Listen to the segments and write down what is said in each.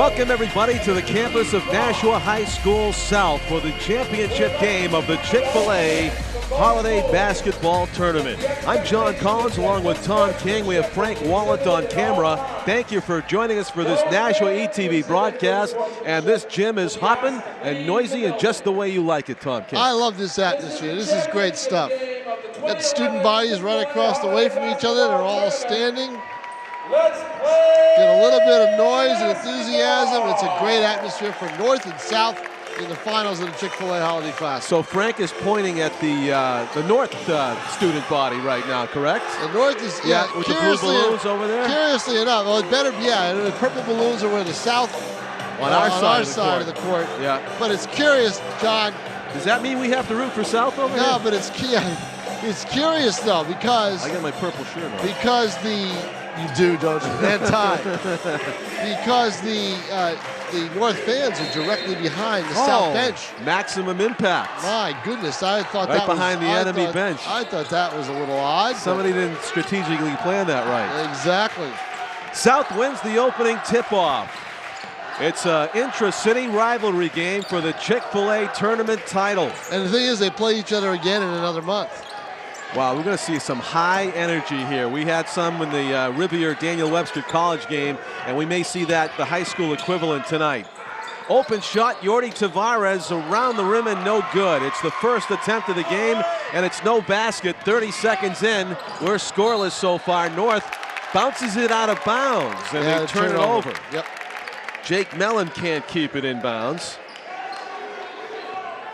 Welcome everybody to the campus of Nashua High School South for the championship game of the Chick-fil-A Holiday Basketball Tournament. I'm John Collins along with Tom King. We have Frank Wallet on camera. Thank you for joining us for this Nashua ETV broadcast. And this gym is hopping and noisy and just the way you like it, Tom King. I love this atmosphere. This is great stuff. Got student bodies right across the way from each other. They're all standing. Get a little bit of noise and enthusiasm. It's a great atmosphere for North and South in the finals of the Chick-fil-A Holiday Classic. So Frank is pointing at the North student body right now, correct? The North is, with the blue balloons over there? Curiously enough, well, it better, the purple balloons are where the South, on our side of the court. Yeah. But it's curious, John. Does that mean we have to root for South over here? No, but it's curious though, because I got my purple shirt on. Because you do, don't you? And tie. Because the North fans are directly behind the South bench. Maximum impact. My goodness, I thought right that behind the enemy bench. I thought that was a little odd. Somebody didn't strategically plan that right. Exactly. South wins the opening tip-off. It's an intra-city rivalry game for the Chick-fil-A tournament title. And the thing is, they play each other again in another month. Wow, we're going to see some high energy here. We had some in the Rivier Daniel Webster College game, and we may see that the high school equivalent tonight. Open shot, Yordi Tavares around the rim and no good. It's the first attempt of the game, and it's no basket. 30 seconds in, we're scoreless so far. North bounces it out of bounds, and they turn it over. Yep. Jake Mellon can't keep it in bounds.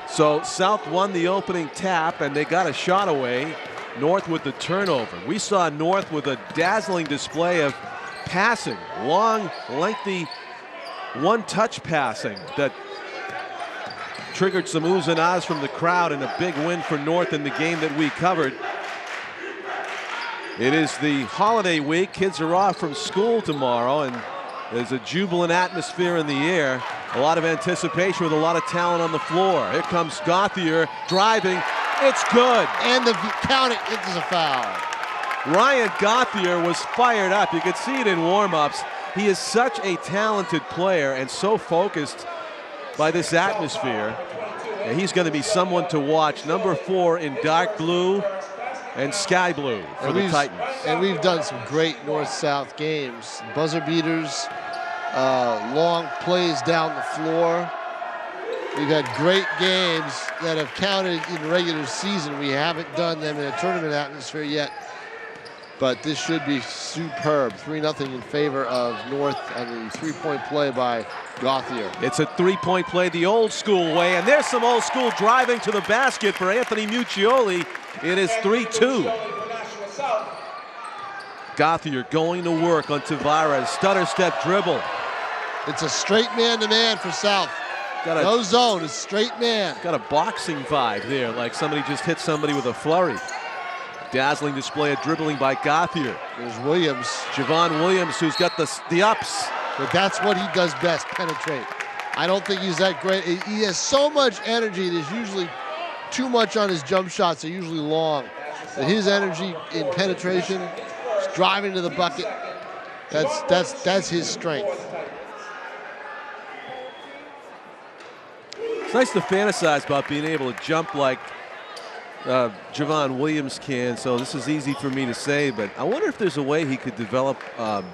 So South won the opening tap, and they got a shot away. North with the turnover. We saw North with a dazzling display of passing, long, lengthy, one-touch passing that triggered some oohs and ahs from the crowd, and a big win for North in the game that we covered. It is the holiday week. Kids are off from school tomorrow, and there's a jubilant atmosphere in the air. A lot of anticipation with a lot of talent on the floor. Here comes Gauthier driving. It's good. And the count, it is a foul. Ryan Gauthier was fired up. You could see it in warm-ups. He is such a talented player and so focused by this atmosphere. And he's going to be someone to watch. Number 4 in dark blue and sky blue for the Titans. And we've done some great North-South games. Buzzer beaters, long plays down the floor. We've had great games that have counted in the regular season. We haven't done them in a tournament atmosphere yet, but this should be superb. 3-0 in favor of North on the three-point play by Gauthier. It's a three-point play the old school way, and there's some old school driving to the basket for Anthony Muccioli. It is 3-2. Gauthier going to work on Tavares. Stutter step dribble. It's a straight man-to-man for South. No zone, it's straight man. Got a boxing vibe there, like somebody just hit somebody with a flurry. Dazzling display of dribbling by Gauthier. There's Williams. Javon Williams, who's got the ups. But that's what he does best, penetrate. I don't think he's that great. He has so much energy. There's usually too much on his jump shots. They're usually long. But his energy in penetration, driving to the bucket, that's his strength. It's nice to fantasize about being able to jump like Javon Williams can, so this is easy for me to say, but I wonder if there's a way he could develop a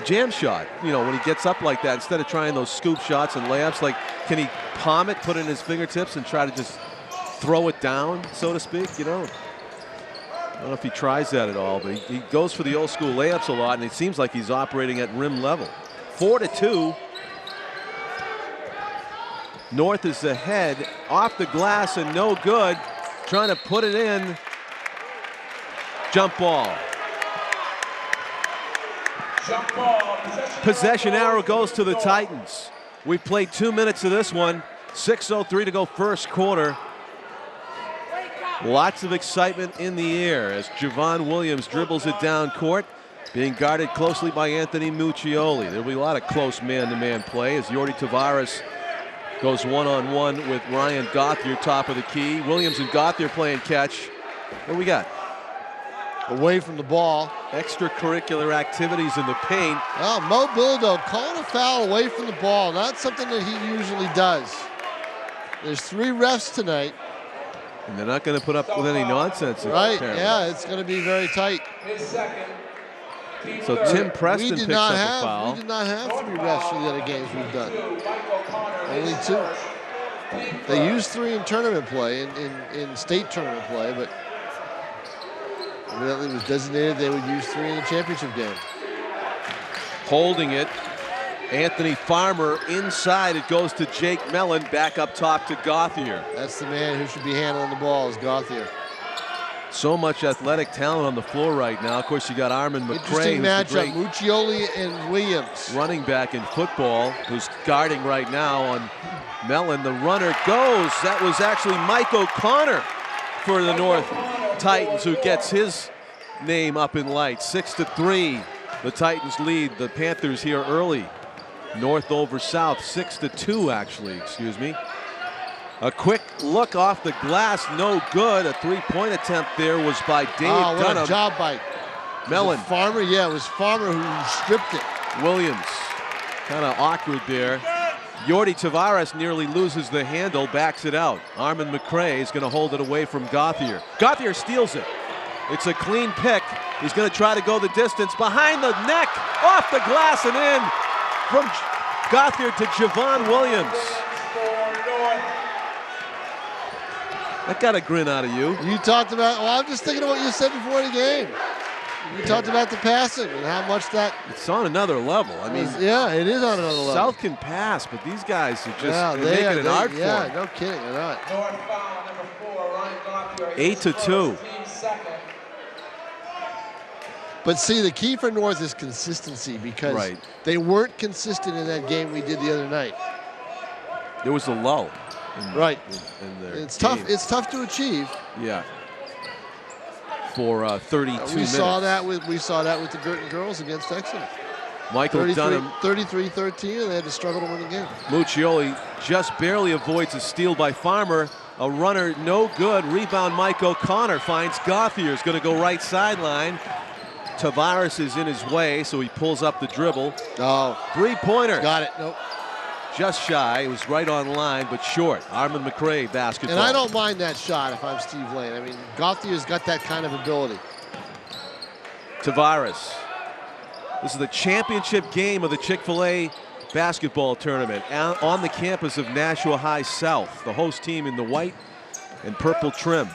jam shot. You know, when he gets up like that, instead of trying those scoop shots and layups, like, can he palm it, put it in his fingertips, and try to just throw it down, so to speak, you know? I don't know if he tries that at all, but he goes for the old school layups a lot, and it seems like he's operating at rim level. 4-2. North is ahead, off the glass and no good. Trying to put it in. Jump ball. Possession arrow goes to the Titans. We've played 2 minutes of this one. 6:03 to go first quarter. Lots of excitement in the air as Javon Williams dribbles it down court, being guarded closely by Anthony Muccioli. There'll be a lot of close man-to-man play as Yordi Tavares goes one-on-one with Ryan Gauthier, top of the key. Williams and Gauthier playing catch. What do we got? away from the ball. Extracurricular activities in the paint. Well, Mo Bilodeau calling a foul away from the ball. Not something that he usually does. There's 3 refs tonight. And they're not going to put up with any nonsense. Right, apparently. yeah, it's going to be very tight. So Tim Preston picks up a foul. We did not have 3 refs for the other games we've done. Only 2. They used 3 in tournament play, in state tournament play, but evidently it was designated they would use 3 in the championship game. Holding it, Anthony Farmer inside. It goes to Jake Mellon, back up top to Gauthier. That's the man who should be handling the ball, is Gauthier. So much athletic talent on the floor right now. Of course, you got Armin McCray, interesting matchup, Muccioli and Williams. running back in football, who's guarding right now on Mellon. The runner goes. That was actually Mike O'Connor for the North Titans, who gets his name up in lights. 6-3. The Titans lead the Panthers here early. North over South, 6-2 actually, excuse me. A quick look off the glass, no good. A 3-point attempt there was by Dave Dunham. Dunham. What a job by Mellon. Farmer, yeah, it was Farmer who stripped it. Williams, kind of awkward there. Yordi Tavares nearly loses the handle, backs it out. Armin McCray is going to hold it away from Gauthier. Gauthier steals it. It's a clean pick. He's going to try to go the distance. Behind the neck, off the glass and in from Gauthier to Javon Williams. That got a grin out of you. You talked about, well, I'm just thinking of what you said before the game. You talked about the passing and how much that. It's on another level. I mean, yeah, it is on another level. South can pass, but these guys are just yeah, they make it an art form. Yeah, no kidding, they're not. 8-2. But see, the key for North is consistency, because they weren't consistent in that game we did the other night. There was a lull. In their it's game. tough. It's tough to achieve. Yeah. For 32 minutes. We saw that with the Girton girls against Exeter. Michael Dunham, 33-13, and they had to struggle to win the game. Muccioli just barely avoids a steal by Farmer. A runner, no good. Rebound, Mike O'Connor finds Gauthier. Is going to go right sideline. Tavares is in his way, so he pulls up the dribble. Oh, 3-pointer. Got it. Nope. Just shy. It was right on line, but short. Armin McCray basketball. And I don't mind that shot if I'm Steve Lane. I mean, Gauthier's got that kind of ability. Tavares. This is the championship game of the Chick-fil-A basketball tournament on the campus of Nashua High South, the host team in the white and purple trim.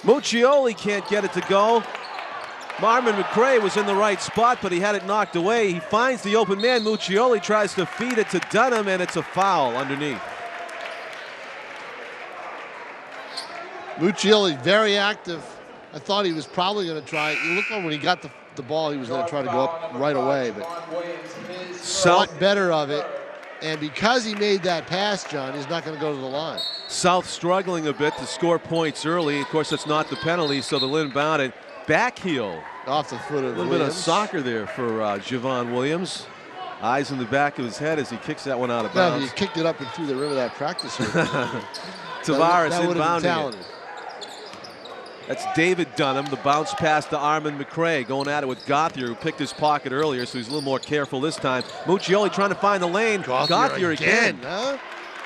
Muccioli can't get it to go. Armin McCray was in the right spot, but he had it knocked away. He finds the open man. Muccioli tries to feed it to Dunham, and it's a foul underneath. Muccioli very active. I thought he was probably going to try. You look like when he got the ball, he was going to try to go up right away, but thought better of it. And because he made that pass, John, he's not going to go to the line. South struggling a bit to score points early. Of course, that's not the penalty, so they'll inbound it. Back heel. Off the foot of a little bit of soccer there for Javon Williams. Eyes in the back of his head as he kicks that one out of bounds. No, he kicked it up and through the rim of that practice room. Tavares inbounding it. That's David Dunham. The bounce pass to Armin McCray, going at it with Gauthier, who picked his pocket earlier, so he's a little more careful this time. Muccioli trying to find the lane. Gauthier again. Huh?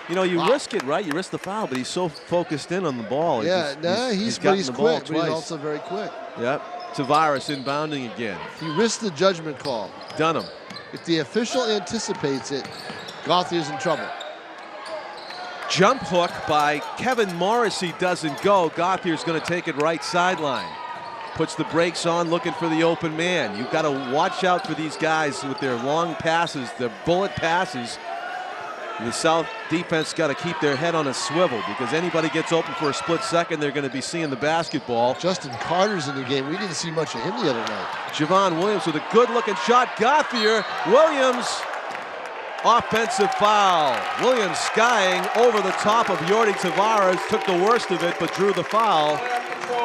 You know, you risk it, right? You risk the foul, but he's so focused in on the ball. Yeah, he's quick, but he's also very quick. Yep. Tavares inbounding again. He risked the judgment call. Dunham. If the official anticipates it, Gauthier's in trouble. Jump hook by Kevin Morrissey doesn't go. Gauthier's going to take it right sideline. Puts the brakes on, looking for the open man. You've got to watch out for these guys with their long passes, their bullet passes. The South defense got to keep their head on a swivel, because anybody gets open for a split second, they're going to be seeing the basketball. Justin Carter's in the game. We didn't see much of him the other night. Javon Williams with a good-looking shot. Gauthier, Williams, offensive foul. Williams skying over the top of Yordi Tavares, took the worst of it, but drew the foul.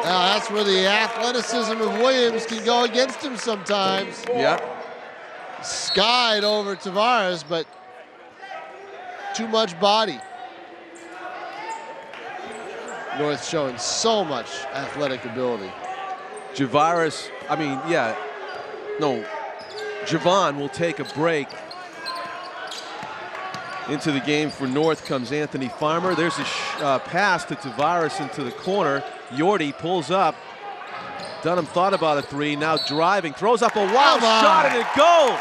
Now that's where the athleticism of Williams can go against him sometimes. Yep. Skied over Tavares, but too much body. North showing so much athletic ability. Javon will take a break. Into the game for North comes Anthony Farmer. There's a pass to Tavares into the corner. Yordi pulls up. Dunham thought about a three, now driving, throws up a wild shot and it goes.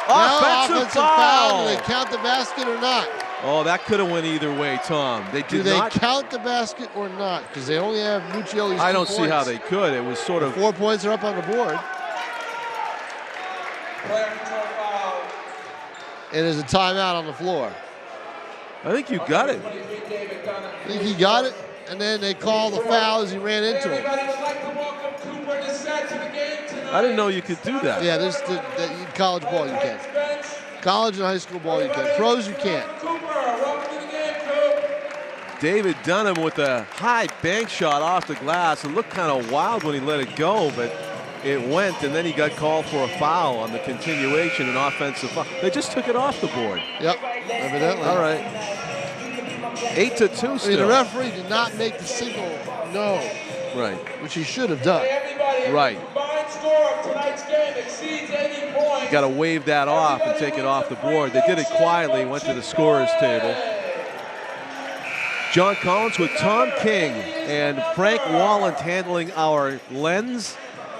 Offensive foul. Do they count the basket or not? Oh, that could have went either way, Tom. Do they count the basket or not? Because they only have Muccioli's I don't see how they could. It was sort of 4 points are up on the board. And there's a timeout on the floor. I think you got it. I think he got it, and then they call the foul as he ran into him. I didn't know you could do that. Yeah, there's the college ball you can. College and high school ball you can. Pros you can't. David Dunham with a high bank shot off the glass. It looked kind of wild when he let it go, but it went, and then he got called for a foul on the continuation, an offensive foul. They just took it off the board. Yep, evidently. All right. 8-2 still. I mean, the referee did not make the signal no. Right. Which he should have done. Right. You got to wave that off and take it off the board. They did it quietly, went to the scorer's table. John Collins with Tom King and Frank Wallant handling our lens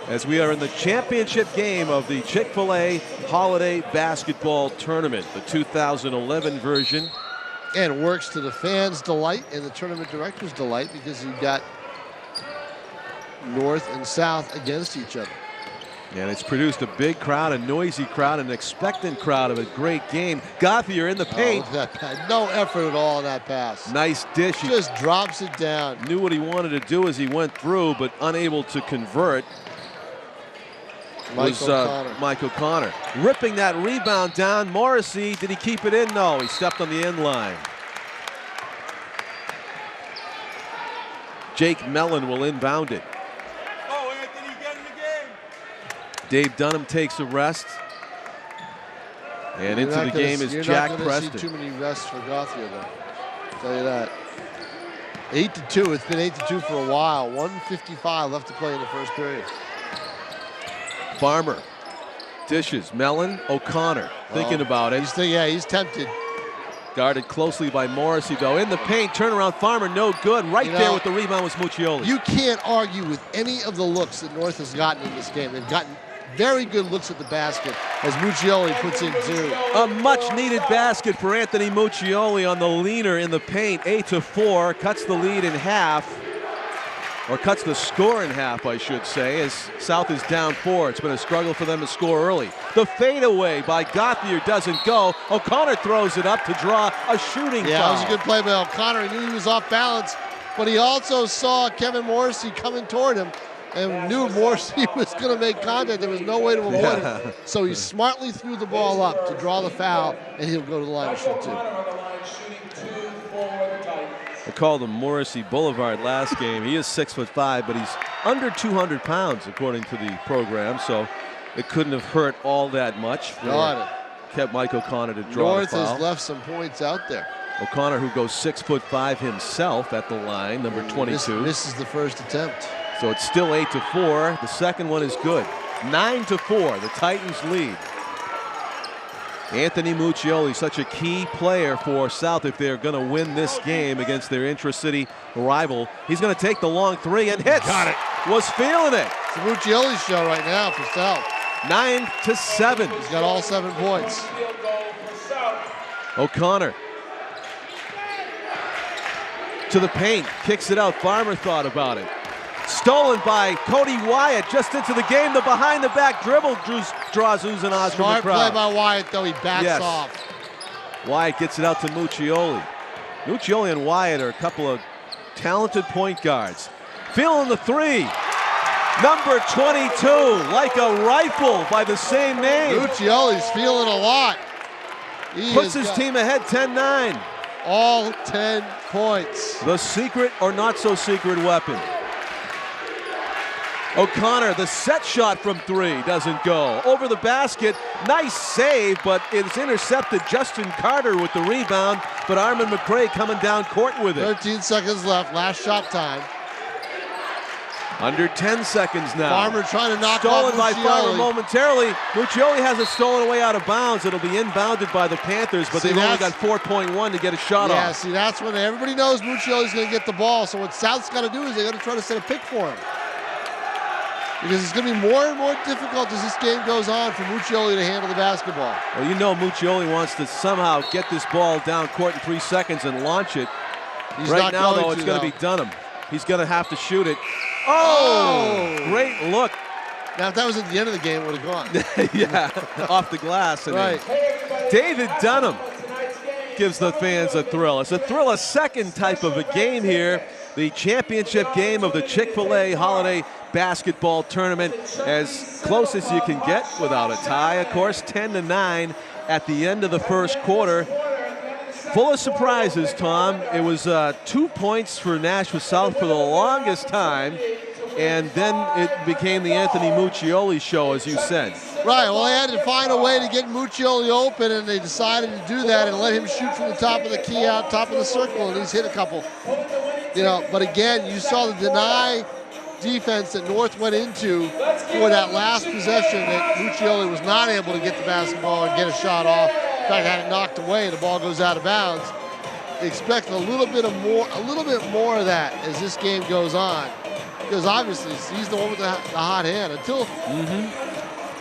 as we are in the championship game of the Chick-fil-A Holiday Basketball Tournament, the 2011 version. And works to the fans' delight and the tournament director's delight because you've got North and South against each other. And it's produced a big crowd, a noisy crowd, an expectant crowd of a great game. Gauthier in the paint. Oh, that no effort at all on that pass. Nice dish. He just drops it down. Knew what he wanted to do as he went through, but unable to convert. Mike O'Connor. Ripping that rebound down. Morrissey, did he keep it in? No, he stepped on the end line. Jake Mellon will inbound it. Oh, Anthony, get in the game. Dave Dunham takes a rest. And into the game is Jack Preston. You're not going to see too many rests for Gauthier, though. I'll tell you that. 8-2. It's been 8-2 for a while. 1:55 left to play in the first period. Farmer dishes. Mellon, O'Connor thinking about it. He's tempted. Guarded closely by Morrissey, though. In the paint, turnaround Farmer, no good. Right there with the rebound was Muccioli. You can't argue with any of the looks that North has gotten in this game. They've gotten very good looks at the basket as Muccioli puts in two. A much-needed basket for Anthony Muccioli on the leaner in the paint. 8-4, cuts the lead in half. Or cuts the score in half, I should say, as South is down 4. It's been a struggle for them to score early. The fadeaway by Gauthier doesn't go. O'Connor throws it up to draw a shooting foul. Yeah, that was a good play by O'Connor. He knew he was off balance, but he also saw Kevin Morrissey coming toward him and knew Morrissey was going to make contact. There was no way to avoid it. So he smartly threw the ball up to draw the foul, and he'll go to the line to shoot two. I called him Morrissey Boulevard last game. He is 6'5", but he's under 200 pounds according to the program, so it couldn't have hurt all that much. Kept Mike O'Connor to draw the foul. North has left some points out there. O'Connor, who goes 6'5" himself at the line, number 22. This is the first attempt. So it's still 8-4. The second one is good. 9-4, the Titans lead. Anthony Muccioli, such a key player for South if they're going to win this game against their intra-city rival. He's going to take the long three and hits. Got it. Was feeling it. It's the Muccioli show right now for South. 9-7. He's got all 7 points. O'Connor to the paint, kicks it out. Farmer thought about it. Stolen by Cody Wyatt just into the game. The behind-the-back dribble draws Uzanas from the crowd. Smart play by Wyatt, though. He backs off. Wyatt gets it out to Muccioli. Muccioli and Wyatt are a couple of talented point guards. Feeling the three. Number 22, like a rifle by the same name. Muccioli's feeling a lot. Puts his team ahead 10-9. All 10 points. The secret or not so secret weapon. O'Connor, the set shot from 3 doesn't go. Over the basket, nice save, but it's intercepted. Justin Carter with the rebound, but Armin McCray coming down court with it. 13 seconds left, last shot time. Under 10 seconds now. Farmer trying to knock stolen off by Farmer Muccioli. momentarily. Muccioli has it stolen away out of bounds. It'll be inbounded by the Panthers, but they've only got 4.1 to get a shot off. Yeah, see, that's when everybody knows Muccioli's going to get the ball. So what South's got to do is they got to try to set a pick for him. Because it's going to be more and more difficult as this game goes on for Muccioli to handle the basketball. Well, you know Muccioli wants to somehow get this ball down court in 3 seconds and launch it. He's right not now, going though, it's to, going to be Dunham. He's going to have to shoot it. Oh! Great look. Now, if that was at the end of the game, it would have gone. Yeah, off the glass. And right. David Dunham gives the fans a thrill. It's a thrill, a second type of a game here. The championship game of the Chick-fil-A Holiday Basketball Tournament, as close as you can get without a tie. Of course, 10-9 at the end of the first quarter. Full of surprises, Tom. It was 2 points for Nashua South for the longest time, and then it became the Anthony Muccioli show, as you said. Right, well, they had to find a way to get Muccioli open, and they decided to do that and let him shoot from the top of the key out, top of the circle, and he's hit a couple. You know, but again, you saw the deny defense that North went into for that last possession that Muccioli was not able to get the basketball and get a shot off. In fact, had it knocked away, the ball goes out of bounds. Expect a little bit more of that as this game goes on, because obviously he's the one with the hot hand.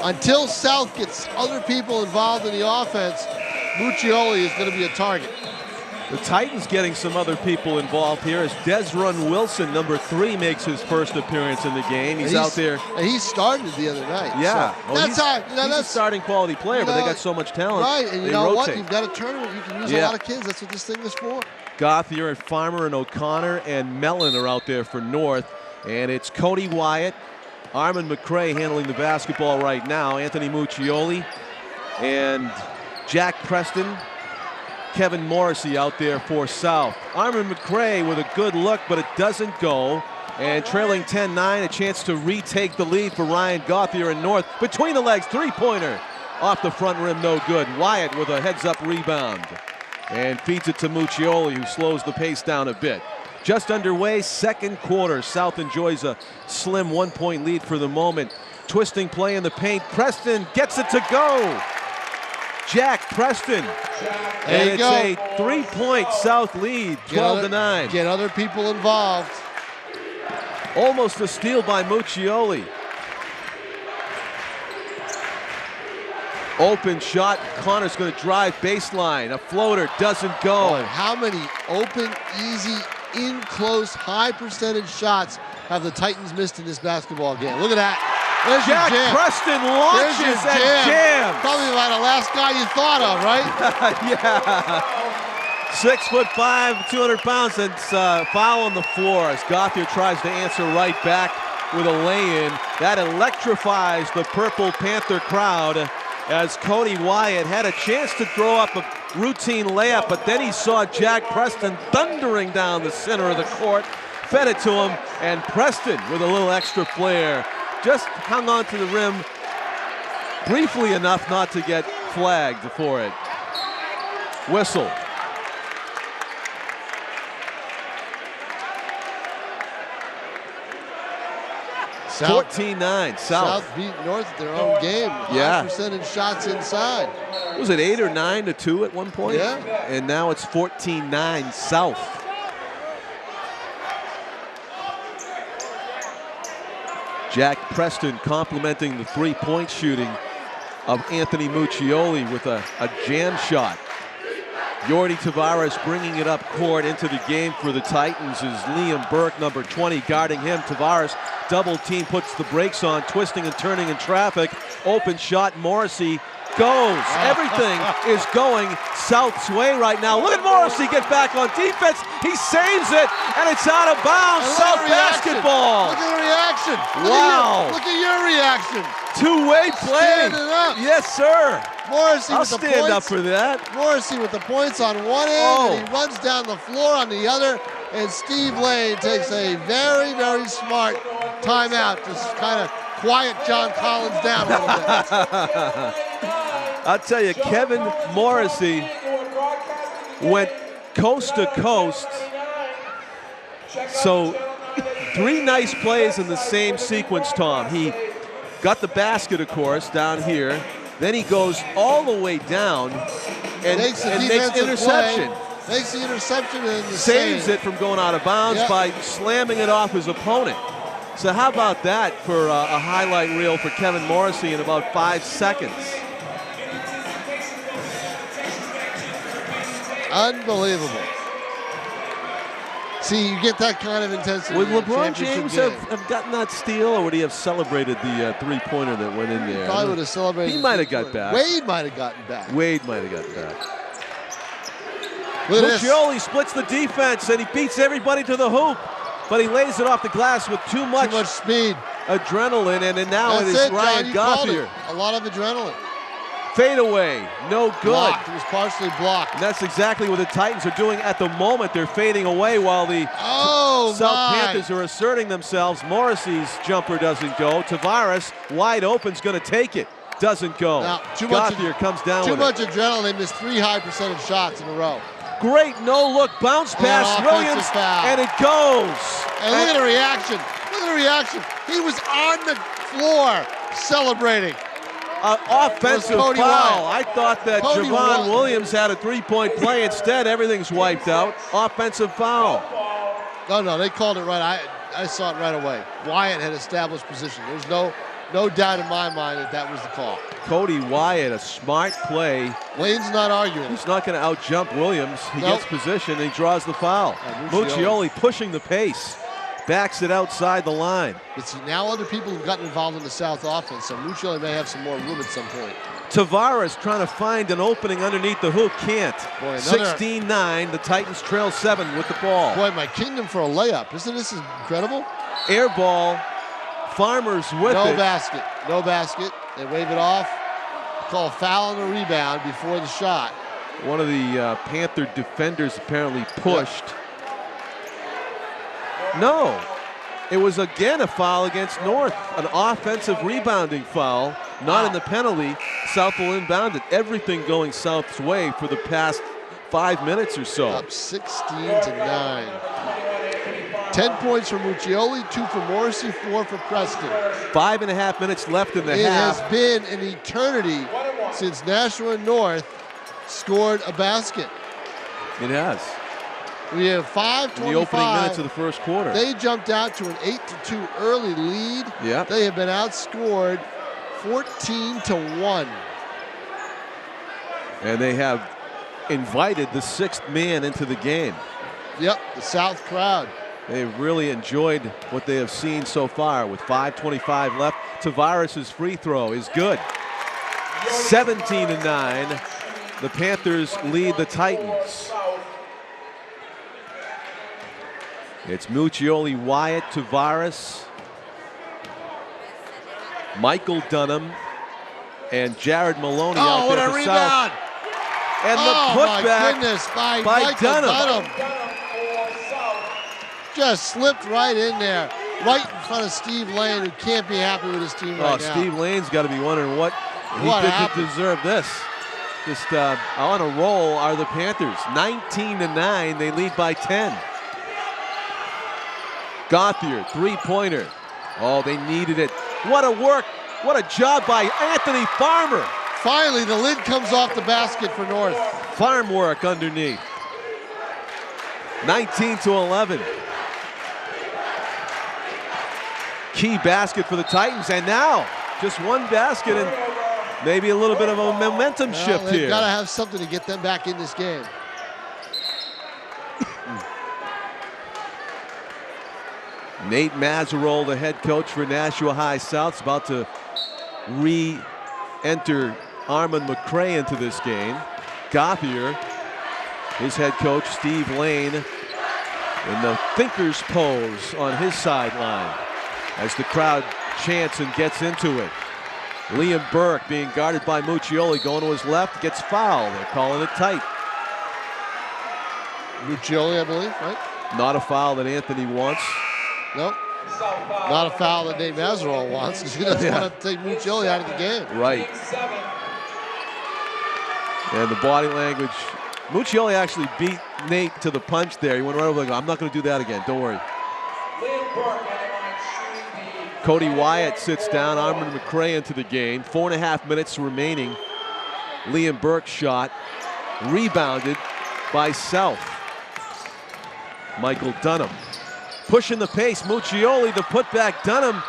Until South gets other people involved in the offense, Muccioli is going to be a target. The Titans getting some other people involved here as Desron Wilson, number 3, makes his first appearance in the game. He's out there. And he started the other night. Yeah. So well, that's how, you know, he's a starting quality player, but they got so much talent. Right, and you they know rotate. what? You've got a tournament. You can use a lot of kids. That's what this thing is for. Gothier and Farmer and O'Connor and Mellon are out there for North. And it's Cody Wyatt, Armin McCray handling the basketball right now, Anthony Muccioli, and Jack Preston, Kevin Morrissey out there for South. Armin McCray with a good look, but it doesn't go. And trailing 10-9, a chance to retake the lead for Ryan Gothier and North. Between the legs, three-pointer. Off the front rim, no good. Wyatt with a heads-up rebound. And feeds it to Muccioli, who slows the pace down a bit. Just underway, second quarter. South enjoys a slim 1-point lead for the moment. Twisting play in the paint. Preston gets it to go. Jack Preston. And it's a 3-point South lead, 12-9. Get other people involved. Almost a steal by Muccioli. Open shot. Connor's going to drive baseline. A floater doesn't go. Boy, how many open, easy, in close, high percentage shots have the Titans missed in this basketball game? Look at that. There's Jack your jam. Preston launches and jams. Probably about the last guy you thought of, right? Yeah. 6'5", 200 pounds, and foul on the floor as Gothier tries to answer right back with a lay-in. That electrifies the Purple Panther crowd as Cody Wyatt had a chance to throw up a routine layup, but then he saw Jack Preston thundering down the center of the court, fed it to him, and Preston with a little extra flair just hung on to the rim briefly enough not to get flagged for it. Whistle. South, 14-9, South beat North at their own game. High percentage shots inside. Was it 8 or 9 to 2 at one point? Yeah. And now it's 14-9 South. Jack Preston complimenting the three-point shooting of Anthony Muccioli with a jam shot. Yordi Tavares bringing it up court into the game for the Titans is Liam Burke, number 20, guarding him. Tavares double team, puts the brakes on, twisting and turning in traffic. Open shot, Morrissey goes. Everything is going South's way right now. Look at Morrissey get back on defense. He saves it, and it's out of bounds. South basketball. Look at the reaction. Wow. Look at your reaction. Two-way play. Standing up. Yes, sir. Morrissey I'll with the stand points. up for that. Morrissey with the points on one end, and he runs down the floor on the other, and Steve Lane takes a very, very smart timeout to kind of quiet John Collins down a little bit. I'll tell you, Kevin Morrissey went coast to coast. So 3 nice plays in the same sequence, Tom. He got the basket, of course, down here. Then he goes all the way down and makes interception. Makes the interception and saves it from going out of bounds by slamming it off his opponent. So how about that for a highlight reel for Kevin Morrissey in about 5 seconds? Unbelievable. See, you get that kind of intensity. Would LeBron James have gotten that steal, or would he have celebrated the three-pointer that went in there? He probably would have celebrated. He might have got back. Wade might have gotten back. Wade might have gotten back. Muccioli splits the defense, and he beats everybody to the hoop. But he lays it off the glass with too much speed. Adrenaline, and now it is Ryan Gauthier. A lot of adrenaline. Fade away, no good. Blocked. It was partially blocked. And that's exactly what the Titans are doing at the moment. They're fading away while the South Panthers are asserting themselves. Morrissey's jumper doesn't go. Tavares, wide open, is going to take it. Doesn't go. Now, Gauthier comes down with it. Too much adrenaline. They missed 3 high percentage shots in a row. Great no-look bounce pass, Williams, and it goes. And look at the reaction. Look at the reaction. He was on the floor celebrating. Offensive foul. I thought that Javon Williams had a 3-point play. Instead, everything's wiped out. Offensive foul. No, they called it right. I saw it right away. Wyatt had established position. There's no doubt in my mind that was the call. Cody Wyatt, a smart play. Lane's not arguing. He's not going to out-jump Williams. He gets position, and he draws the foul. Muccioli pushing the pace. Backs it outside the line. But see, now other people have gotten involved in the South offense, so Muccioli may have some more room at some point. Tavares trying to find an opening underneath the hoop. Can't. 16-9. The Titans trail 7 with the ball. Boy, my kingdom for a layup. Isn't this incredible? Air ball. Farmers with it. No basket. They wave it off. Call a foul on the rebound before the shot. One of the Panther defenders apparently pushed. No, it was again a foul against North, an offensive rebounding foul, not in the penalty. South will inbound it. Everything going South's way for the past 5 minutes or so. Up 16-9. 10 points for Muccioli, 2 for Morrissey, 4 for Preston. 5.5 minutes left in the half. It has been an eternity since Nashua North scored a basket. It has. We have 5:25. In the opening minutes of the first quarter. They jumped out to an 8-2 early lead. Yep. They have been outscored 14-1. And they have invited the 6th man into the game. Yep, the South crowd. They've really enjoyed what they have seen so far with 5:25 left. Tavares' free throw is good. 17-9. The Panthers lead the Titans. It's Muccioli, Wyatt, Tavares, Michael Dunham, and Jared Maloney out there for South. And the putback by Dunham. Just slipped right in there, right in front of Steve Lane, who can't be happy with his team right now. Steve Lane's got to be wondering what he did to deserve this. Just on a roll are the Panthers. 19-9, they lead by 10. Gauthier, 3-pointer. Oh, they needed it. What a work, what a job by Anthony Farmer. Finally, the lid comes off the basket for North. Farm work underneath. 19-11. Key basket for the Titans, and now just one basket and maybe a little bit of a momentum shift here. They've got to have something to get them back in this game. Nate Mazerol, the head coach for Nashua High South, is about to re-enter Armand McCray into this game. Gauthier, his head coach, Steve Lane, in the thinker's pose on his sideline as the crowd chants and gets into it. Liam Burke being guarded by Muccioli, going to his left, gets fouled. They're calling it tight. Muccioli, I believe, right? Not a foul that Anthony wants. Nope. Not a foul that Nate Mazerol wants, because he doesn't want to take Muccioli out of the game. Right. And the body language. Muccioli actually beat Nate to the punch there. He went right over and go, I'm not going to do that again. Don't worry. Cody Wyatt sits down. Armin McCray into the game. 4.5 minutes remaining. Liam Burke's shot rebounded by South. Michael Dunham pushing the pace. Muccioli, the putback. Dunham.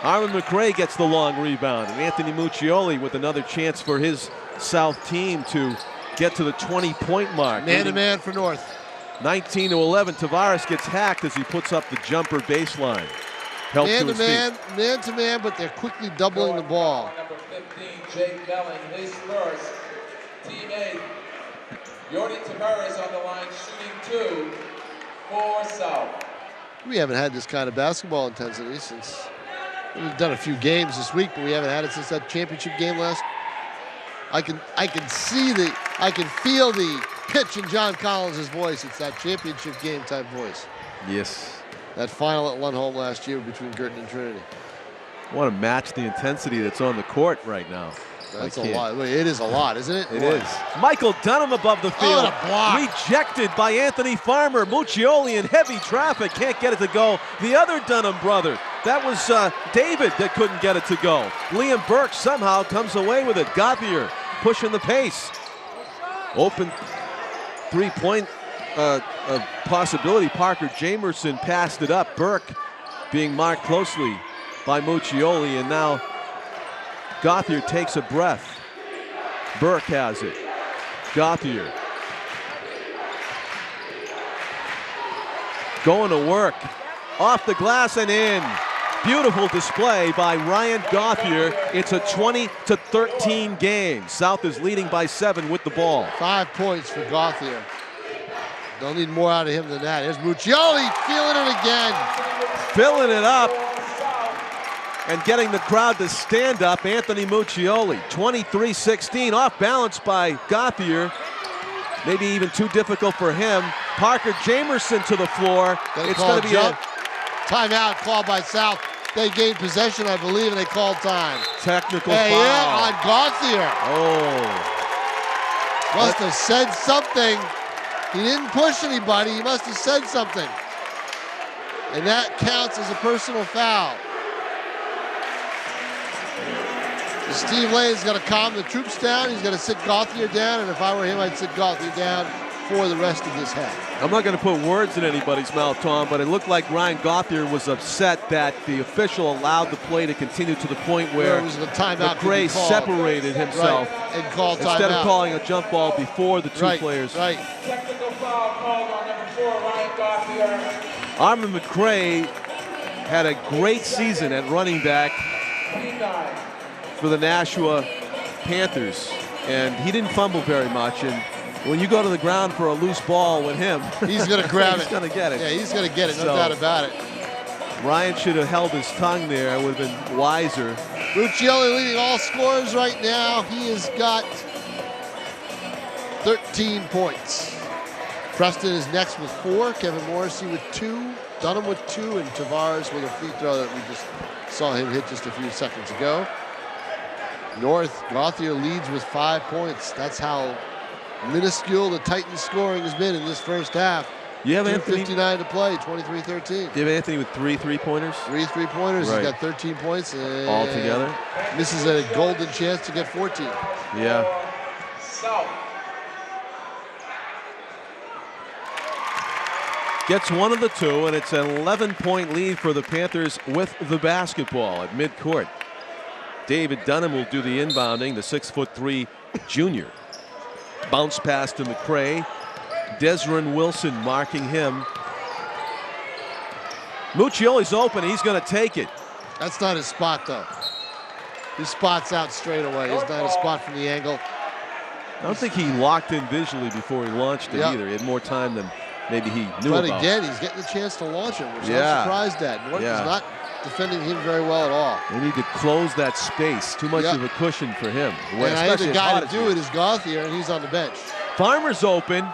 Armin McCray gets the long rebound. And Anthony Muccioli with another chance for his South team to get to the 20-point mark. Man-to-man for North. 19-11. Tavares gets hacked as he puts up the jumper baseline. Man-to-man, man-to-man, but they're quickly doubling the ball. Number 15, Jake Belling, his first. Teammate, Yordi Tavares on the line, shooting 2 for South. We haven't had this kind of basketball intensity since, we've done a few games this week, but we haven't had it since that championship game last. I can feel the pitch in John Collins' voice. It's that championship game type voice. Yes. That final at Lundholm last year between Girton and Trinity. I want to match the intensity that's on the court right now. That's a lot. It is a lot, isn't it? It is. Michael Dunham above the field. Oh, what a block. Rejected by Anthony Farmer. Muccioli in heavy traffic. Can't get it to go. The other Dunham brother. That was David that couldn't get it to go. Liam Burke somehow comes away with it. Gauthier pushing the pace. Open three-point possibility. Parker Jamerson passed it up. Burke being marked closely by Muccioli, and now Gauthier takes a breath. Burke has it. Gauthier going to work. Off the glass and in. Beautiful display by Ryan Gauthier. It's a 20-13 game. South is leading by 7 with the ball. 5 points for Gauthier. Don't need more out of him than that. Here's Muccioli feeling it again. Filling it up and getting the crowd to stand up. Anthony Muccioli, 23-16, off balance by Gauthier. Maybe even too difficult for him. Parker Jamerson to the floor. It's going to be a timeout called by South. They gained possession, I believe, and they called time. Technical foul. Yeah, on Gauthier. Oh. Must have said something. He didn't push anybody. He must have said something. And that counts as a personal foul. So Steve Lane's got to calm the troops down. He's got to sit Gauthier down. And if I were him, I'd sit Gauthier down for the rest of this half. I'm not going to put words in anybody's mouth, Tom, but it looked like Ryan Gauthier was upset that the official allowed the play to continue to the point where it was the timeout McCray separated himself and called timeout. Instead of calling a jump ball before the two players. Technical foul called on number 4, Ryan Gauthier. Armin McCray had a great season at running back for the Nashua Panthers, and he didn't fumble very much. And when you go to the ground for a loose ball with him, he's going to grab it. He's going to get it. Yeah, he's going to get it, no doubt about it. Ryan should have held his tongue there. It would have been wiser. Muccioli leading all scorers right now. He has got 13 points. Preston is next with 4. Kevin Morrissey with 2. Dunham with 2. And Tavares with a free throw that we just saw him hit just a few seconds ago. North, Gauthier leads with 5 points. That's how minuscule the Titans scoring has been in this first half. You have Anthony 59 to play, 23-13. You have Anthony with 3 3-pointers? 3 3-pointers. Right. He's got 13 points. And all together? Misses a golden chance to get 14. Yeah. Gets one of the two, and it's an 11-point lead for the Panthers with the basketball at midcourt. David Dunham will do the inbounding, the 6'3" junior. Bounce pass to McCray. Desron Wilson marking him. Muccioli's open. He's going to take it. That's not his spot, though. His spot's out straight away. It's not a spot from the angle. I don't think he locked in visually before he launched it either. He had more time than maybe he knew about. But again, he's getting the chance to launch him, which I'm surprised at. Norton is not defending him very well at all. They need to close that space. Too much of a cushion for him. And I think the guy to do it is Gauthier, and he's on the bench. Farmer's open.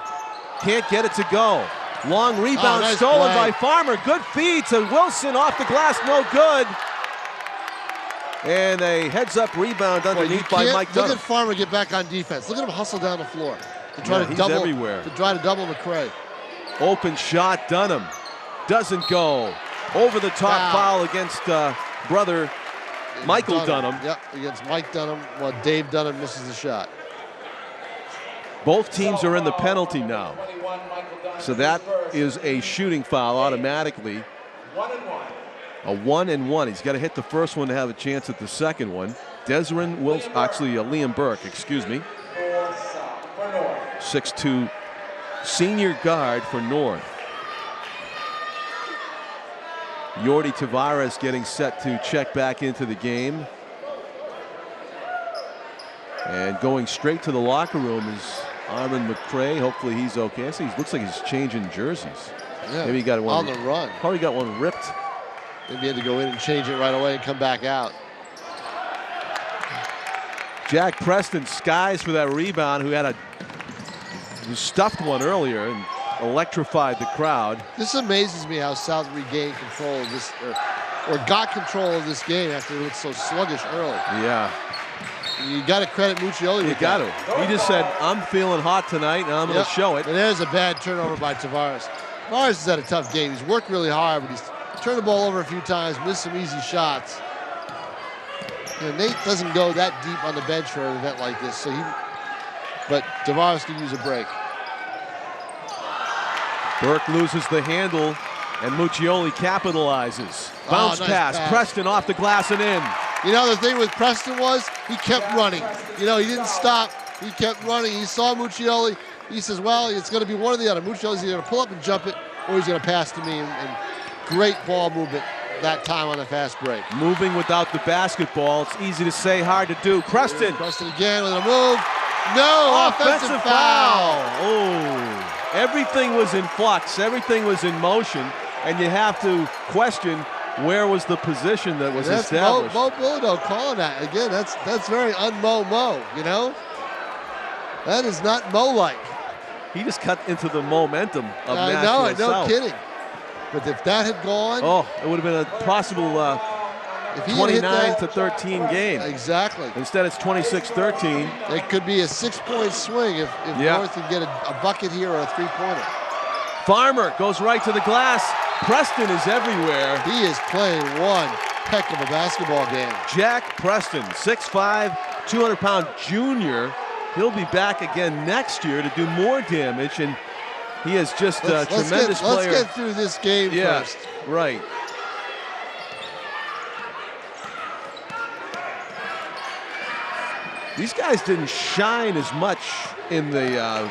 Can't get it to go. Long rebound stolen by Farmer. Good feed to Wilson off the glass. No good. And a heads-up rebound underneath by Mike Dunham. Look at Farmer get back on defense. Look at him hustle down the floor to try to double. Everywhere. To try to double McCray. Open shot, Dunham. Doesn't go. Over-the-top foul against brother Michael Dunham. Yep, against Mike Dunham. Well, Dave Dunham misses the shot. Both teams are in the penalty now. So that is a shooting foul automatically. 1-1. A 1-1. He's got to hit the first one to have a chance at the second one. Desron Wilson, actually Liam Burke, excuse me. 6'2" senior guard for North. Yordi Tavares getting set to check back into the game. And going straight to the locker room is Armin McCray. Hopefully he's okay. I see he looks like he's changing jerseys. Yeah, maybe he got one on the run. Probably got one ripped. Maybe he had to go in and change it right away and come back out. Jack Preston skies for that rebound, who stuffed one earlier and electrified the crowd. This amazes me how South regained control of this, or got control of this game after it looked so sluggish early. Yeah. You got to credit Muccioli. You got to. He just said, I'm feeling hot tonight, and I'm going to show it. And there's a bad turnover by Tavares. Tavares has had a tough game. He's worked really hard, but he's turned the ball over a few times, missed some easy shots. You know, Nate doesn't go that deep on the bench for an event like this, but Tavares could use a break. Burke loses the handle, and Muccioli capitalizes. Bounce nice pass. Preston off the glass and in. You know, the thing with Preston was he kept running. You know, he didn't stop. He kept running. He saw Muccioli. He says, well, it's going to be one or the other. Muccioli's either going to pull up and jump it, or he's going to pass to me. And great ball movement that time on a fast break. Moving without the basketball. It's easy to say, hard to do. Preston. Preston again with a move. No, offensive foul. Oh, everything was in flux. Everything was in motion. And you have to question, where was the position that was established? Mo Bilodeau calling that. Again, that's very un-Mo, you know? That is not Mo-like. He just cut into the momentum of Nashua South. No kidding. But if that had gone... Oh, it would have been a possible 29-13 game. Exactly. Instead, it's 26-13. It could be a 6-point swing if North could get a bucket here or a three-pointer. Farmer goes right to the glass. Preston is everywhere. He is playing one heck of a basketball game. Jack Preston, 6'5", 200-pound junior. He'll be back again next year to do more damage, and he is just a tremendous player. Let's get through this game first. Right. These guys didn't shine as much in the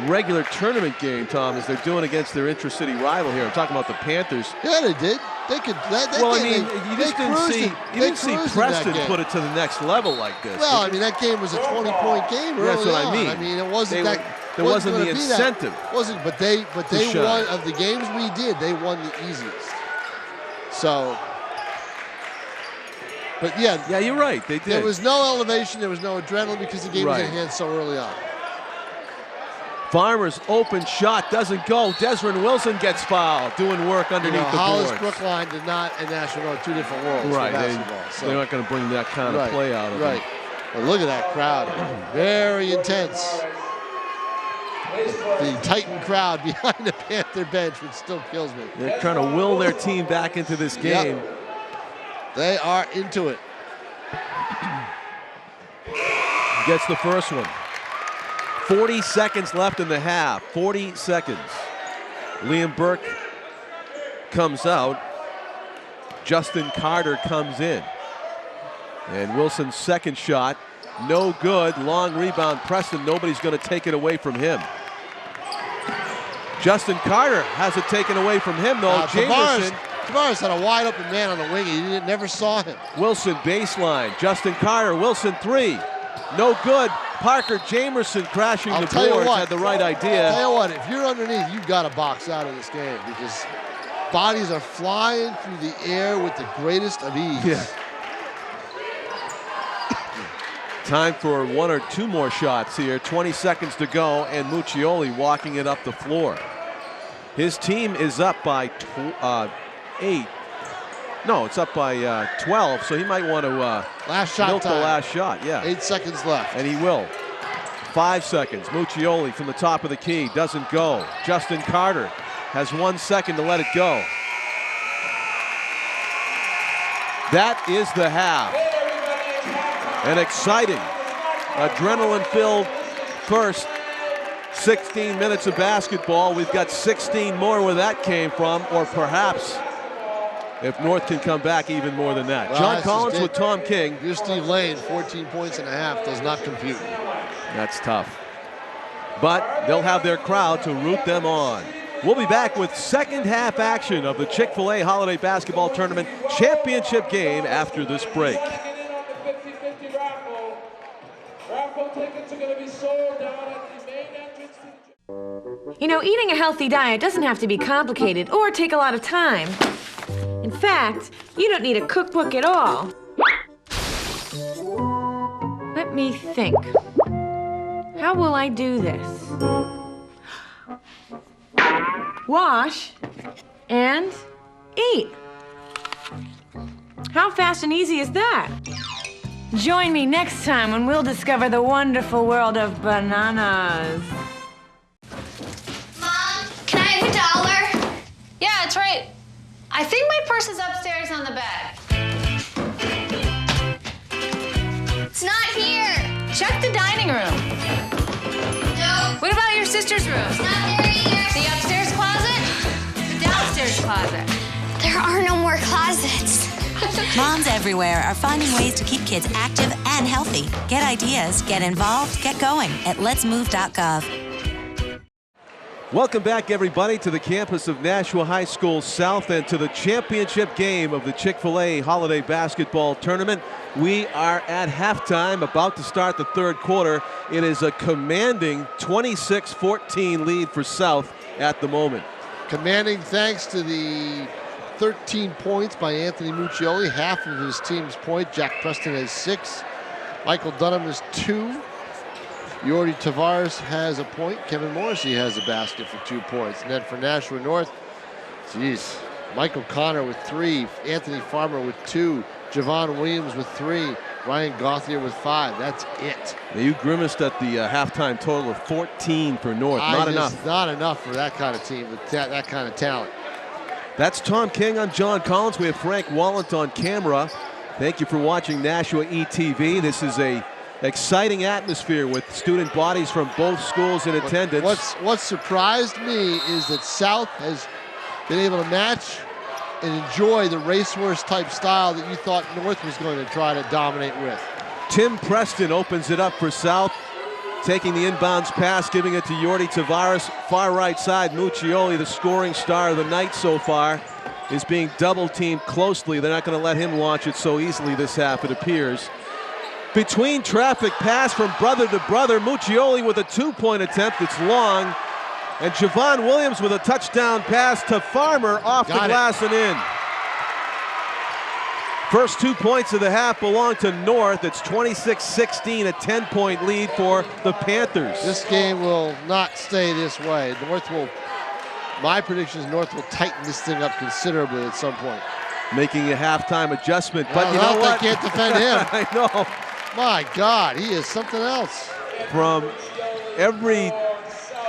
regular tournament game, Tom, as they're doing against their intra-city rival here. I'm talking about the Panthers. Yeah, they did. They could. Well, I mean, you just didn't see Preston put it to the next level like this. Well, I mean, that game was a 20-point game early That's what on. I mean. I mean, it wasn't that. There wasn't the incentive. Wasn't, but they won of the games we did. They won the easiest. So, but yeah, you're right. They did. There was no elevation. There was no adrenaline because the game was in hand so early on. Farmer's open shot doesn't go. Desron Wilson gets fouled, doing work underneath the boards. Hollis Brookline did not, and Nashua North, two different worlds. Right, basketball, they're not going to bring that kind of play out of them. Right. But look at that crowd, very intense. The Titan crowd behind the Panther bench, which still kills me. They're trying to will their team back into this game. Yep. They are into it. Gets the first one. 40 seconds left in the half. 40 seconds. Liam Burke comes out. Justin Carter comes in. And Wilson's second shot, no good. Long rebound, Preston. Nobody's going to take it away from him. Justin Carter has it taken away from him, though. Tavares had a wide open man on the wing. He never saw him. Wilson baseline. Justin Carter. Wilson three. No good. Parker Jamerson crashing the boards, had the right idea. I'll tell you what, if you're underneath, you've got to box out of this game because bodies are flying through the air with the greatest of ease. Yeah. Time for one or two more shots here. 20 seconds to go, and Muccioli walking it up the floor. His team is up by 8. No, it's up by 12, so he might want to milk the last shot. Yeah. 8 seconds left. And he will. 5 seconds. Muccioli from the top of the key doesn't go. Justin Carter has 1 second to let it go. That is the half. An exciting, adrenaline-filled first 16 minutes of basketball. We've got 16 more where that came from, or perhaps if North can come back even more than that. Well, John Collins with Tom King. Here's Steve Lane, 14 points and a half, does not compute. That's tough. But they'll have their crowd to root them on. We'll be back with second half action of the Chick-fil-A Holiday Basketball Tournament Championship game after this break. You know, eating a healthy diet doesn't have to be complicated or take a lot of time. In fact, you don't need a cookbook at all. Let me think. How will I do this? Wash and eat. How fast and easy is that? Join me next time when we'll discover the wonderful world of bananas. Mom, can I have $1? Yeah, it's right. I think my purse is upstairs on the bed. It's not here. Check the dining room. No. What about your sister's room? It's not there either. The upstairs closet? The downstairs closet? There are no more closets. Moms everywhere are finding ways to keep kids active and healthy. Get ideas, get involved, get going at letsmove.gov. Welcome back, everybody, to the campus of Nashua High School South and to the championship game of the Chick-fil-A Holiday Basketball Tournament. We are at halftime, about to start the third quarter. It is a commanding 26-14 lead for South at the moment. Commanding thanks to the 13 points by Anthony Muccioli, half of his team's point. Jack Preston has 6. Michael Dunham has 2. Yordi Tavares has a point. Kevin Morrissey has a basket for 2 points. And then for Nashua North, geez, Michael Connor with 3, Anthony Farmer with 2, Javon Williams with 3, Ryan Gauthier with 5. That's it. Now, you grimaced at the halftime total of 14 for North. Not enough. Not enough for that kind of team with that kind of talent. That's Tom King. I'm John Collins. We have Frank Wallant on camera. Thank you for watching Nashua ETV. This is a exciting atmosphere with student bodies from both schools in attendance. What surprised me is that South has been able to match and enjoy the racehorse type style that you thought North was going to try to dominate with. Tim Preston opens it up for South, taking the inbounds pass, giving it to Yordi Tavares. Far right side, Muccioli, the scoring star of the night so far, is being double teamed closely. They're not going to let him launch it so easily this half, it appears. Between traffic pass from brother to brother. Muccioli with a 2-point attempt. It's long. And Javon Williams with a touchdown pass to Farmer off the glass and in. First 2 points of the half belong to North. It's 26-16, a 10-point lead for the Panthers. This game will not stay this way. North will, my prediction is North will tighten this thing up considerably at some point. Making a halftime adjustment, but well, you know what? They can't defend him. I know. My God, he is something else. From every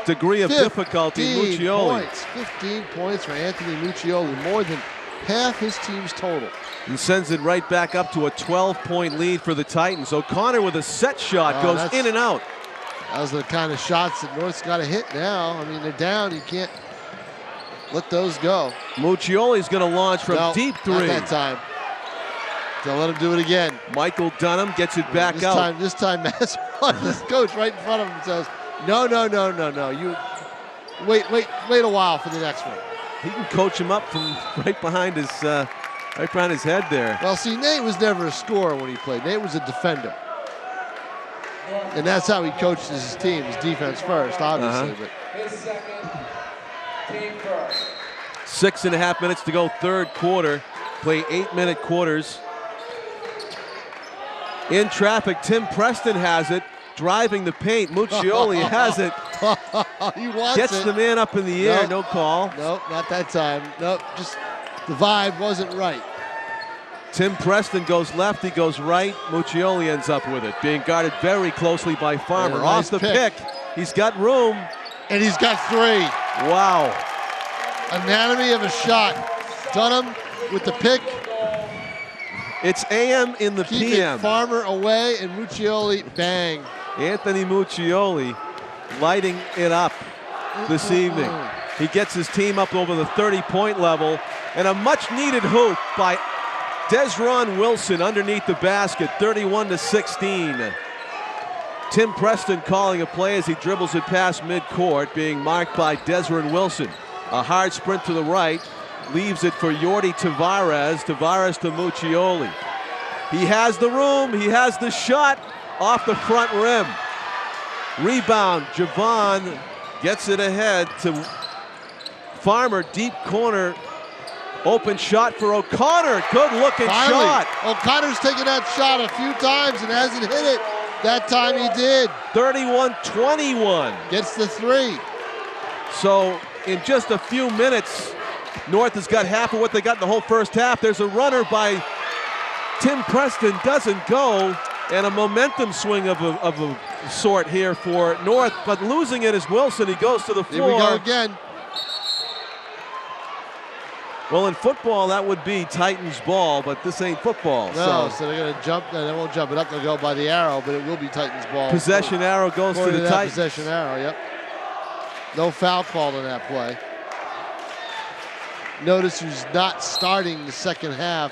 degree of difficulty, Muccioli. 15 points for Anthony Muccioli, more than half his team's total. And sends it right back up to a 12-point lead for the Titans. O'Connor with a set shot goes in and out. Those are the kind of shots that North's got to hit now. I mean, they're down. You can't let those go. Muccioli's going to launch from deep three. Not that time. They'll let him do it again. Michael Dunham gets it back out. This time, this coach right in front of him says, no. You wait a while for the next one. He can coach him up from right behind his head there. Well, see, Nate was never a scorer when he played. Nate was a defender. And that's how he coaches his team, his defense first, obviously. His second, team first. 6.5 minutes to go, third quarter. Play 8-minute quarters. In traffic, Tim Preston has it, driving the paint. Muccioli has it. He wants Gets it. the man up in the air, no call. Nope, not that time. Nope, just the vibe wasn't right. Tim Preston goes left, he goes right. Muccioli ends up with it, being guarded very closely by Farmer. Nice Off the pick. He's got room. And he's got 3. Wow. Anatomy of a shot. Dunham with the pick. It's AM in the Keep PM. it Farmer away and Muccioli, bang. Anthony Muccioli lighting it up this evening. He gets his team up over the 30-point level, and a much-needed hoop by Desron Wilson underneath the basket, 31-16. Tim Preston calling a play as he dribbles it past midcourt, being marked by Desron Wilson. A hard sprint to the right, leaves it for Yordi Tavares. Tavares to Muccioli. He has the room, he has the shot off the front rim. Rebound, Javon gets it ahead to Farmer, deep corner. Open shot for O'Connor, good looking shot. O'Connor's taken that shot a few times and hasn't hit it. That time he did. 31-21. Gets the three. So in just a few minutes, North has got half of what they got in the whole first half. There's a runner by Tim Preston, doesn't go, and a momentum swing of a sort here for North, but losing it is Wilson. He goes to the floor. Here we go again. Well, in football, that would be Titans ball, but this ain't football. No, so they're going to jump. They won't jump it up. They'll go by the arrow, but it will be Titans ball. Possession arrow goes to the Titans. Possession arrow, yep. No foul called on that play. Notice who's not starting the second half,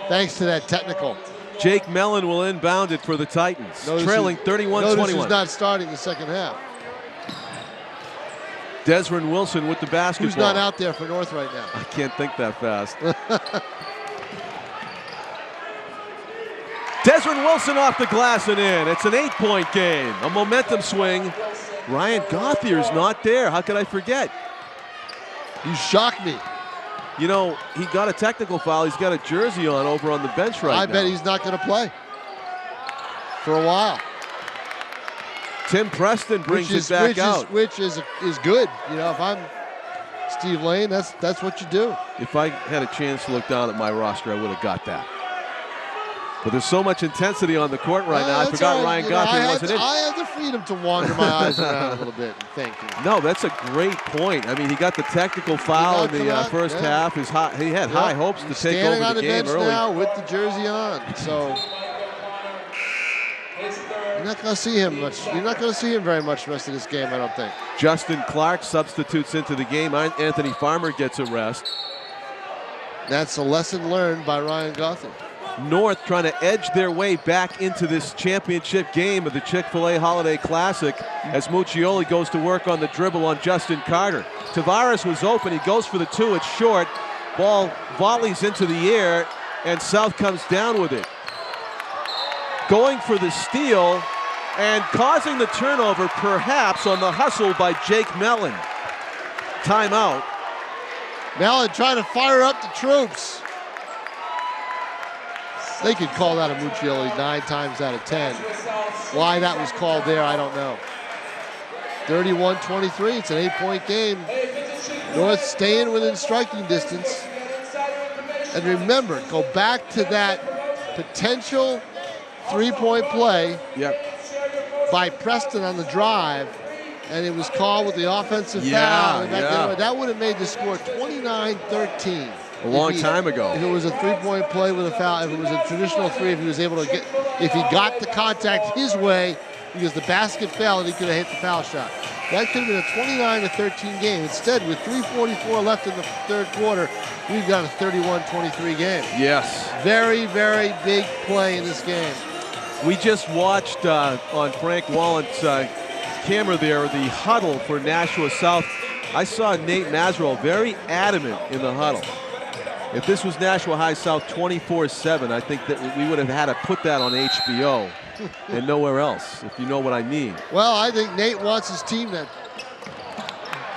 thanks to that technical. Jake Mellon will inbound it for the Titans, trailing 31-21. Notice who's not starting the second half. Desron Wilson with the basketball. Who's not out there for North right now? I can't think that fast. Desron Wilson off the glass and in. It's an 8-point game. A momentum swing. Ryan Gauthier's not there. How could I forget? You shocked me. You know, he got a technical foul. He's got a jersey on over on the bench right now. I bet he's not going to play for a while. Tim Preston brings it back out. Which is good. You know, if I'm Steve Lane, that's what you do. If I had a chance to look down at my roster, I would have got that. But there's so much intensity on the court right now. I forgot Ryan Gothier wasn't in. I had the freedom to wander my eyes around a little bit and think. No, that's a great point. I mean, he got the technical foul in the first half. He had high hopes to take over the game early. Standing on the bench now with the jersey on, so you're not going to see him much. You're not going to see him very much the rest of this game, I don't think. Justin Clark substitutes into the game. Anthony Farmer gets a rest. That's a lesson learned by Ryan Gothier. North trying to edge their way back into this championship game of the Chick-fil-A Holiday Classic as Muccioli goes to work on the dribble on Justin Carter. Tavares was open. He goes for the two. It's short. Ball volleys into the air, and South comes down with it. Going for the steal and causing the turnover, perhaps on the hustle by Jake Mellon. Timeout. Mellon trying to fire up the troops. They could call that a Muccioli 9 times out of 10. Why that was called there, I don't know. 31-23, it's an 8-point game. North staying within striking distance. And remember, go back to that potential 3-point play by Preston on the drive, and it was called with the offensive foul. That would have made the score 29-13. A long time ago. If it was a 3-point play with a foul, if it was a traditional three, if he was able to get, if he got the contact his way because the basket fell and he could have hit the foul shot. That could have been a 29-13 game. Instead, with 3:44 left in the third quarter, we've got a 31-23 game. Yes. Very, very big play in this game. We just watched on Frank Wallent's camera there the huddle for Nashua South. I saw Nate Mazerel very adamant in the huddle. If this was Nashua High South 24/7, I think that we would have had to put that on HBO and nowhere else, if you know what I mean. Well, I think Nate wants his team to,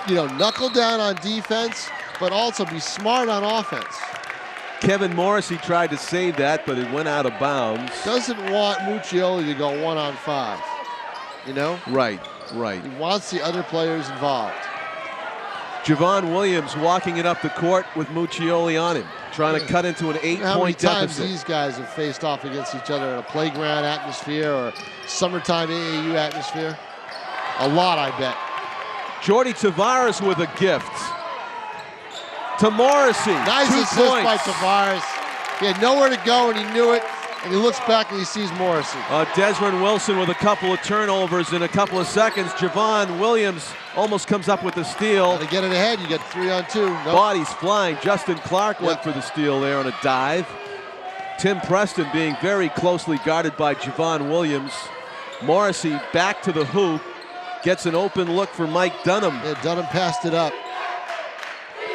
knuckle down on defense, but also be smart on offense. Kevin Morrissey tried to save that, but it went out of bounds. Doesn't want Muccioli to go 1-on-5, Right. He wants the other players involved. Javon Williams walking it up the court with Muccioli on him, trying to cut into an 8-point deficit. How many times these guys have faced off against each other in a playground atmosphere or summertime AAU atmosphere? A lot, I bet. Jordy Tavares with a gift to Morrissey. Nice 2 assist points by Tavares. He had nowhere to go, and he knew it. And he looks back and he sees Morrison. Desmond Wilson with a couple of turnovers in a couple of seconds. Javon Williams almost comes up with the steal. To get it ahead, you get 3-on-2. Nope. Bodies flying. Justin Clark went for the steal there on a dive. Tim Preston being very closely guarded by Javon Williams. Morrissey back to the hoop. Gets an open look for Mike Dunham. Yeah, Dunham passed it up.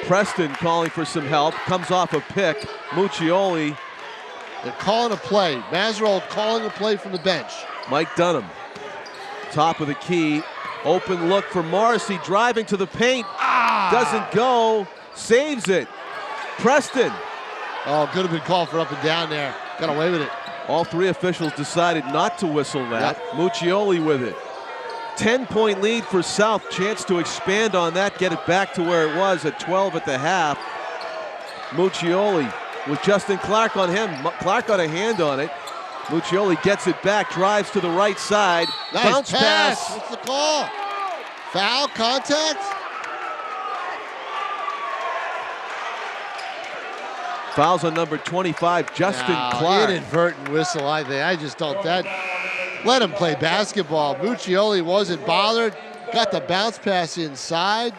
Preston calling for some help. Comes off a pick. Muccioli. They're calling a play. Mazerol calling a play from the bench. Mike Dunham. Top of the key. Open look for Morrissey. Driving to the paint. Doesn't go. Saves it. Preston. Oh, could have been called for up and down there. Got away with it. All three officials decided not to whistle that. Yep. Muccioli with it. 10-point lead for South. Chance to expand on that. Get it back to where it was at 12 at the half. Muccioli with Justin Clark on him. Clark got a hand on it. Muccioli gets it back, drives to the right side. Nice Bounce pass. What's the call? Foul, contact? Fouls on number 25, Justin Clark. Inadvertent whistle, I think. I just don't. Let him play basketball. Muccioli wasn't bothered. Got the bounce pass inside.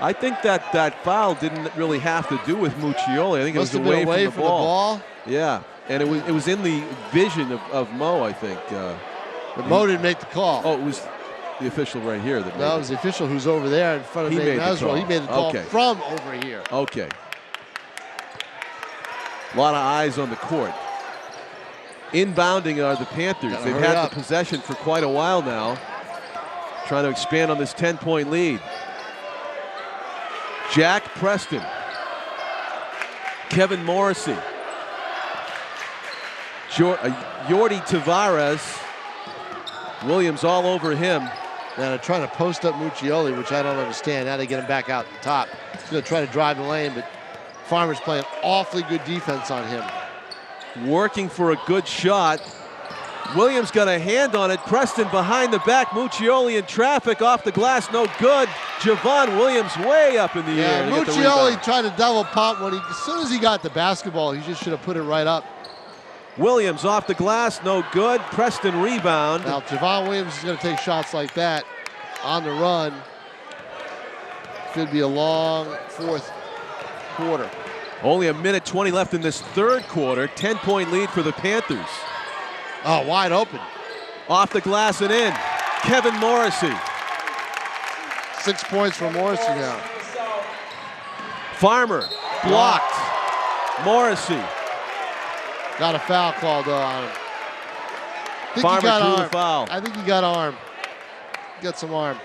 I think that foul didn't really have to do with Muccioli. I think Must it have was been away from the ball. ball. Yeah, and it was in the vision of Mo, I think. But Mo didn't make the call. Oh, it was the official right here. That No, it was the official who's over there in front of Nate Mazerol. He made the call from over here. Okay. A lot of eyes on the court. Inbounding are the Panthers. They've had the possession for quite a while now. Trying to expand on this 10-point lead. Jack Preston. Kevin Morrissey. Yordi Tavares. Williams all over him. Now they're trying to post up Muccioli, which I don't understand. Now they get him back out the top. He's going to try to drive the lane, but Farmer's playing awfully good defense on him. Working for a good shot. Williams got a hand on it. Preston behind the back. Muccioli in traffic off the glass. No good. Javon Williams way up in the air. Muccioli tried to double pump as soon as he got the basketball. He just should have put it right up. Williams off the glass. No good. Preston rebound. Now Javon Williams is going to take shots like that on the run. Could be a long fourth quarter. Only a minute 20 left in this third quarter. 10-point lead for the Panthers. Oh, wide open. Off the glass and in. Kevin Morrissey. 6 points for Morrissey now. Farmer blocked. Morrissey. Got a foul called on him. Farmer drew the foul. I think he got arm. Got some arm.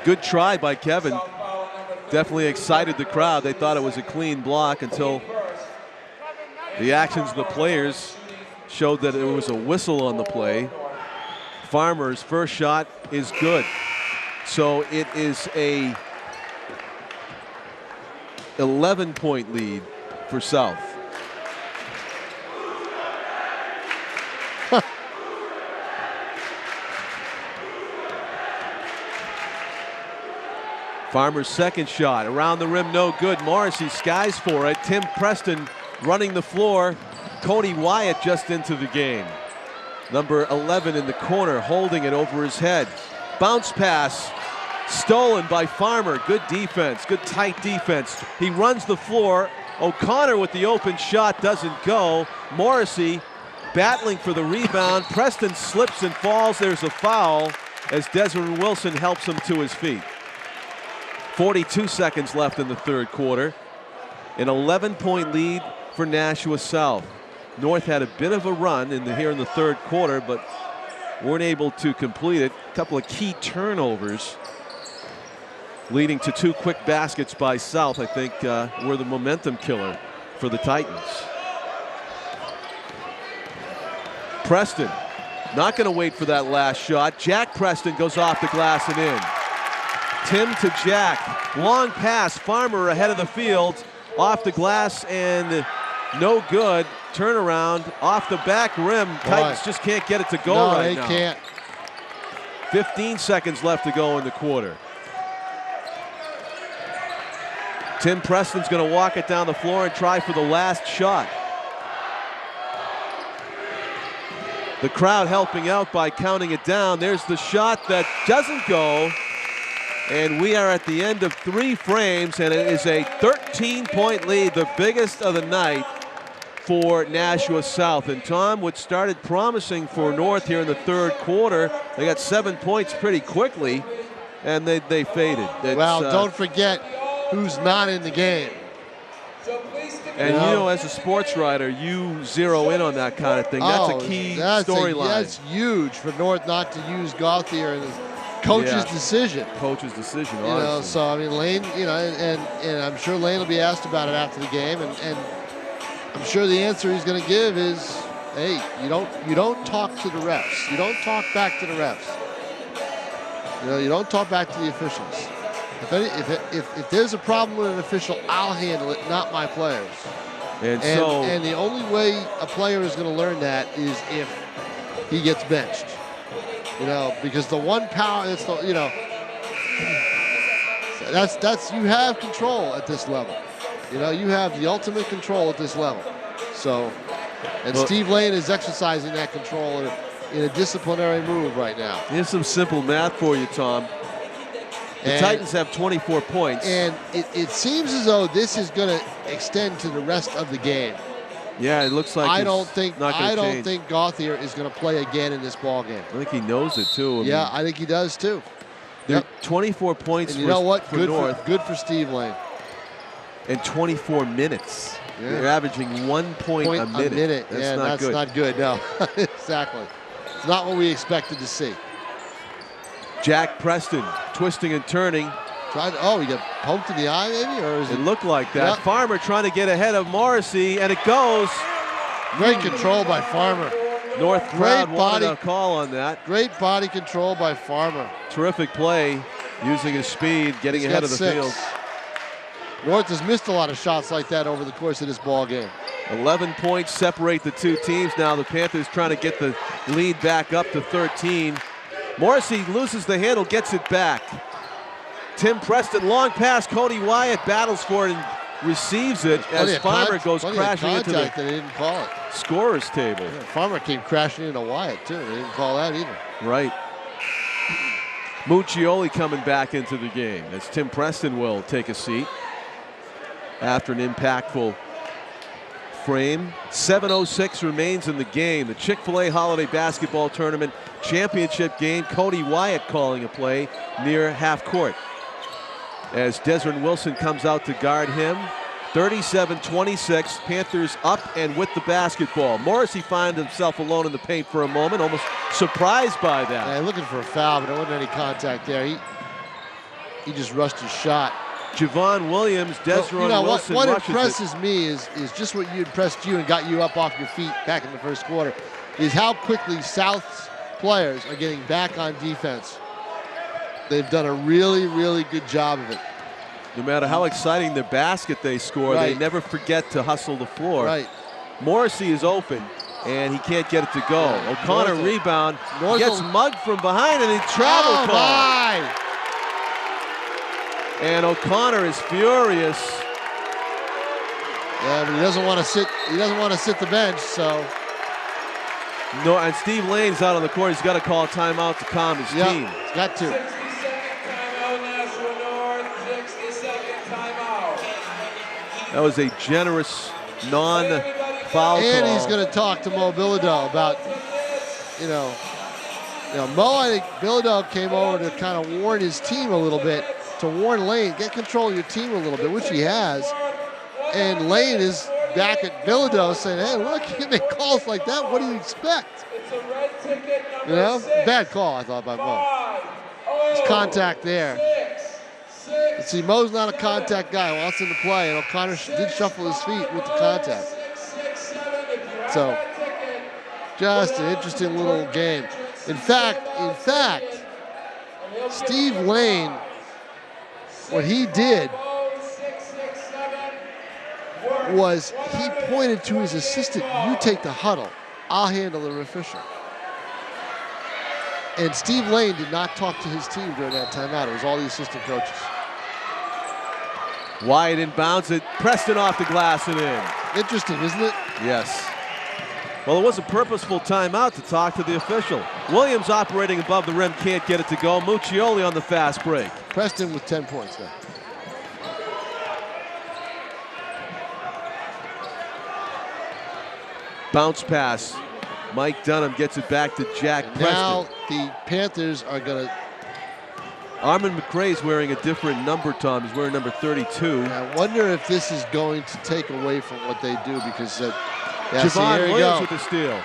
Good try by Kevin. Definitely excited the crowd. They thought it was a clean block until the actions of the players showed that it was a whistle on the play. Farmer's first shot is good. So it is a 11-point lead for South. Farmer's second shot around the rim, no good. Morrissey skies for it. Tim Preston running the floor. Cody Wyatt just into the game. Number 11 in the corner, holding it over his head. Bounce pass, stolen by Farmer. Good defense, good tight defense. He runs the floor. O'Connor with the open shot, doesn't go. Morrissey battling for the rebound. Preston slips and falls. There's a foul as Desmond Wilson helps him to his feet. 42 seconds left in the third quarter. An 11-point lead for Nashua South. North had a bit of a run here in the third quarter, but weren't able to complete it. A couple of key turnovers leading to 2 quick baskets by South, I think, were the momentum killer for the Titans. Preston not going to wait for that last shot. Jack Preston goes off the glass and in. Tim to Jack. Long pass. Farmer ahead of the field. Off the glass and no good. Turnaround off the back rim. Titans just can't get it to go right now. No, they can't. 15 seconds left to go in the quarter. Tim Preston's going to walk it down the floor and try for the last shot. The crowd helping out by counting it down. There's the shot that doesn't go. And we are at the end of 3 frames, and it is a 13-point lead, the biggest of the night for Nashua South. And Tom, what started promising for North here in the 3rd quarter, they got 7 points pretty quickly, and they faded. Well, don't forget who's not in the game. And you know, as a sports writer, you zero in on that kind of thing. That's a key storyline. That's huge for North not to use Gauthier in the coach's decision. Coach's decision, honestly. You know, so I mean, Lane, you know, and I'm sure Lane will be asked about it after the game, and I'm sure the answer he's going to give is, hey, you don't talk to the refs. You don't talk back to the refs. You know, you don't talk back to the officials. If there's a problem with an official, I'll handle it, not my players. And the only way a player is going to learn that is if he gets benched. You know, because the one power that's the, you know, that's you have control at this level. You know, you have the ultimate control at this level. So, and Steve Lane is exercising that control in a disciplinary move right now. Here's some simple math for you, Tom. The Titans have 24 points. And it seems as though this is going to extend to the rest of the game. Yeah, it looks like I don't think Gauthier is going to play again in this ball game. I think he knows it too. I think he does too. Yep. 24 points. And you know what? Good for Steve Lane. And 24 minutes. Yeah. They're averaging 1 point a minute. That's not good. No, exactly. It's not what we expected to see. Jack Preston twisting and turning. He got poked in the eye maybe? Or is it looked like that. Yep. Farmer trying to get ahead of Morrissey, and it goes. Great control by Farmer. North crowd wanted a call on that. Great body control by Farmer. Terrific play, using his speed, getting ahead of the field. North has missed a lot of shots like that over the course of this ball game. 11 points separate the two teams now. The Panthers trying to get the lead back up to 13. Morrissey loses the handle, gets it back. Tim Preston, long pass. Cody Wyatt battles for it and receives it as Farmer goes crashing into the they didn't call it. Scorer's table. Yeah, Farmer came crashing into Wyatt too. They didn't call that either. Right. Muccioli coming back into the game as Tim Preston will take a seat after an impactful frame. 7:06 remains in the game. The Chick-fil-A Holiday Basketball Tournament Championship game. Cody Wyatt calling a play near half court as Desmond Wilson comes out to guard him. 37-26, Panthers up and with the basketball. Morrissey finds himself alone in the paint for a moment, almost surprised by that. Yeah, looking for a foul, but there wasn't any contact there. He just rushed his shot. Javon Williams, Desmond Wilson what impresses me is just what impressed you and got you up off your feet back in the first quarter, is how quickly South's players are getting back on defense. They've done a really, really good job of it. No matter how exciting the basket they score, they never forget to hustle the floor. Right. Morrissey is open, and he can't get it to go. O'Connor rebound, gets mugged from behind, and he travel call. And O'Connor is furious. Yeah, but he doesn't want to sit. He doesn't want to sit the bench. So. No, and Steve Lane's out on the court. He's got to call a timeout to calm his team. He's got to. 60-second timeout, Nashua North. 60-second timeout. That was a generous non-foul call. And he's going to talk to Mo Bilodeau about, Mo, I think Bilodeau came over to kind of warn his team a little bit, to warn Lane, get control of your team a little bit, which he has. And Lane is back at Bilodeau saying, hey, look, you can make calls like that. What do you expect? It's a red ticket, number 6. Bad call, I thought, by Mo. There's contact there. See, Mo's not a contact guy. Wants him to play, and O'Connor did shuffle his feet with the contact. So, just an interesting little game. In fact, Steve Lane, what he did was he pointed to his assistant, you take the huddle, I'll handle the official. And Steve Lane did not talk to his team during that timeout. It was all the assistant coaches. Wyatt inbounds it. Preston off the glass and in. Interesting, isn't it? Yes. Well, it was a purposeful timeout to talk to the official. Williams operating above the rim, can't get it to go. Muccioli on the fast break. Preston with 10 points now. Bounce pass. Mike Dunham gets it back to Jack Preston. Now the Panthers are going to... Armand McRae's wearing a different number, Tom. He's wearing number 32. I wonder if this is going to take away from what they do because... Javon Williams with the steal.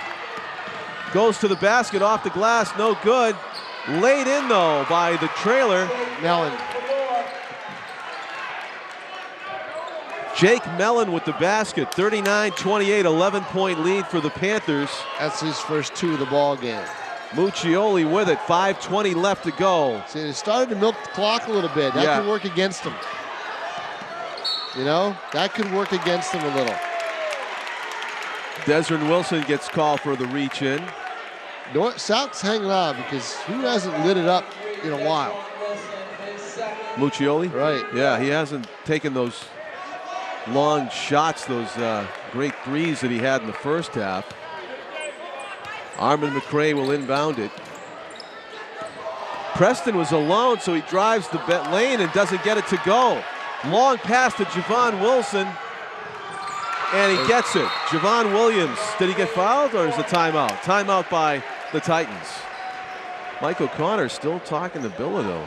Goes to the basket, off the glass, no good. Laid in, though, by the trailer. Mellon. Jake Mellon with the basket. 39-28, 11-point lead for the Panthers. That's his first 2 of the ball game. Muccioli with it, 5:20 left to go. See, they started to milk the clock a little bit. That could work against them. You know, that could work against them a little. Desmond Wilson gets called for the reach in. North South's hanging on because who hasn't lit it up in a while? Muccioli? Right. Yeah, he hasn't taken those long shots, those great threes that he had in the first half. Armand McRae will inbound it. Preston was alone, so he drives the lane and doesn't get it to go. Long pass to Javon Wilson, and he gets it. Javon Williams, did he get fouled or is it timeout? Timeout by the Titans. Mike O'Connor still talking to Bilodeau,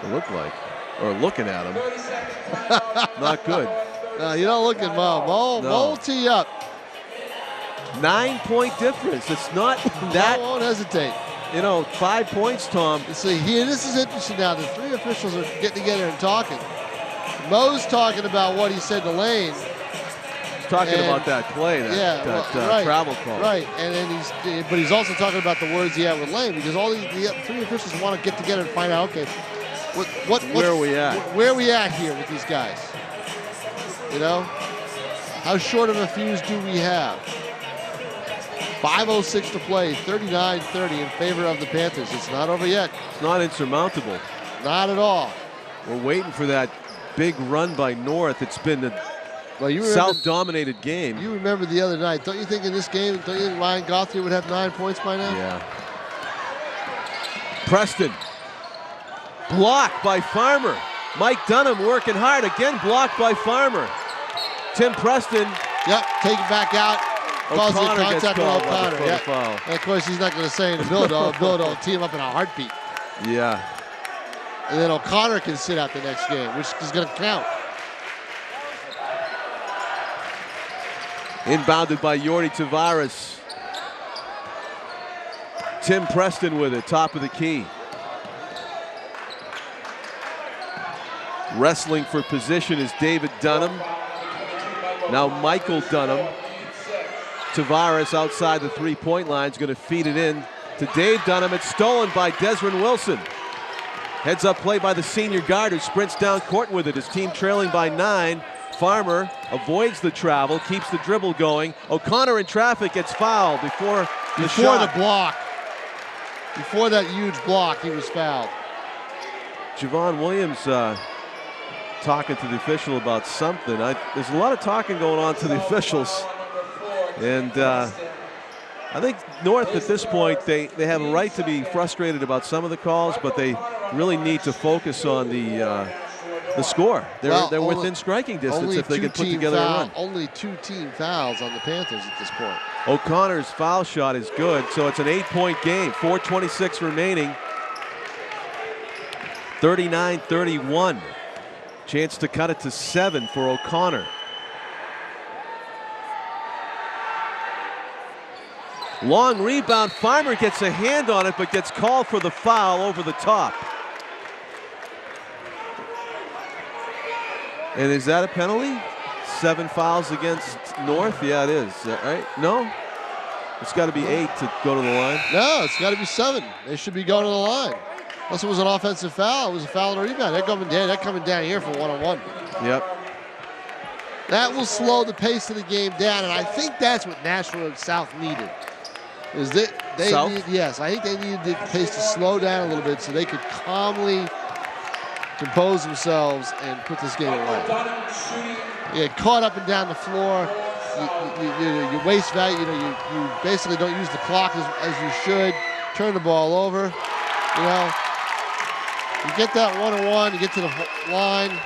it looked like, or looking at him. Not good. No, you don't look at Mo. Mo will tee up. 9-point difference. It's not that. Mo won't hesitate. You know, 5 points, Tom. See, here, this is interesting now. The 3 officials are getting together and talking. Mo's talking about what he said to Lane. He's talking about that play, that travel call. Right, and then but he's also talking about the words he had with Lane because all the 3 officials want to get together and find out, okay, where are we at? Where are we at here with these guys? You know, how short of a fuse do we have? 5:06 to play, 39-30 in favor of the Panthers. It's not over yet. It's not insurmountable. Not at all. We're waiting for that big run by North. It's been a South-dominated game. You remember the other night. Don't you think in this game, don't you think Ryan Gauthier would have 9 points by now? Yeah. Preston. Blocked by Farmer. Mike Dunham working hard. Again blocked by Farmer. Tim Preston. Yep, take it back out. Causing contact with O'Connor. Foul. And of course, he's not going to say anything to Bilodeau. Bilodeau will tee him up in a heartbeat. Yeah. And then O'Connor can sit out the next game, which is going to count. Inbounded by Yordi Tavares. Tim Preston with it, top of the key. Wrestling for position is David Dunham. Now Michael Dunham. Tavares outside the 3-point line is going to feed it in to Dave Dunham. It's stolen by Desmond Wilson. Heads up play by the senior guard who sprints down court with it. His team trailing by 9. Farmer avoids the travel, keeps the dribble going. O'Connor in traffic gets fouled before the block. Before that huge block, he was fouled. Javon Williams talking to the official about something. There's a lot of talking going on to the officials. And I think North at this point, they have a right to be frustrated about some of the calls, but they really need to focus on the score. They're within striking distance if they can put together a run. Only 2 team fouls on the Panthers at this point. O'Connor's foul shot is good, so it's an 8-point game. 4:26 remaining. 39-31. Chance to cut it to 7 for O'Connor. Long rebound. Farmer gets a hand on it, but gets called for the foul over the top. And is that a penalty? 7 fouls against North? Yeah, it is. Right? No? It's got to be 8 to go to the line. No, it's got to be 7. They should be going to the line. Unless it was an offensive foul, it was a foul and a rebound. They're coming down here for 1-on-1. Yep. That will slow the pace of the game down, and I think that's what Nashua South needed. Is they South? yes, I think they needed the pace to slow down a little bit so they could calmly compose themselves and put this game away. You get caught up and down the floor. You waste value. You basically don't use the clock as you should. Turn the ball over. You get that one-on-one. You get to the line.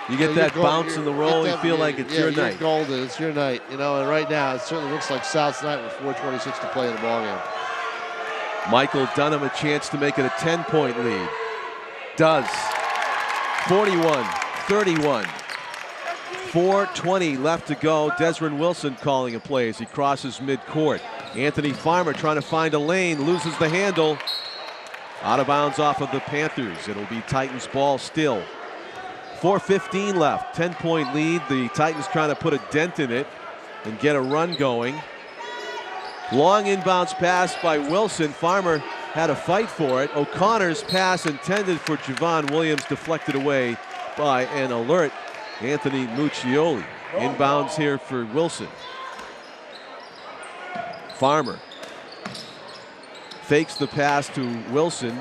You get that bounce in the roll. You feel like it's your night. You're golden. It's your night. And right now it certainly looks like South's night with 4:26 to play in the ball game. Michael Dunham a chance to make it a 10-point lead. Does. 41-31. 4:20 left to go. Desmond Wilson calling a play as he crosses midcourt. Anthony Farmer trying to find a lane, loses the handle. Out of bounds off of the Panthers. It'll be Titans ball still. 4:15 left, 10-point lead. The Titans trying to put a dent in it and get a run going. Long inbounds pass by Wilson. Farmer had a fight for it. O'Connor's pass intended for Javon Williams deflected away by an alert Anthony Muccioli. Inbounds here for Wilson. Farmer fakes the pass to Wilson.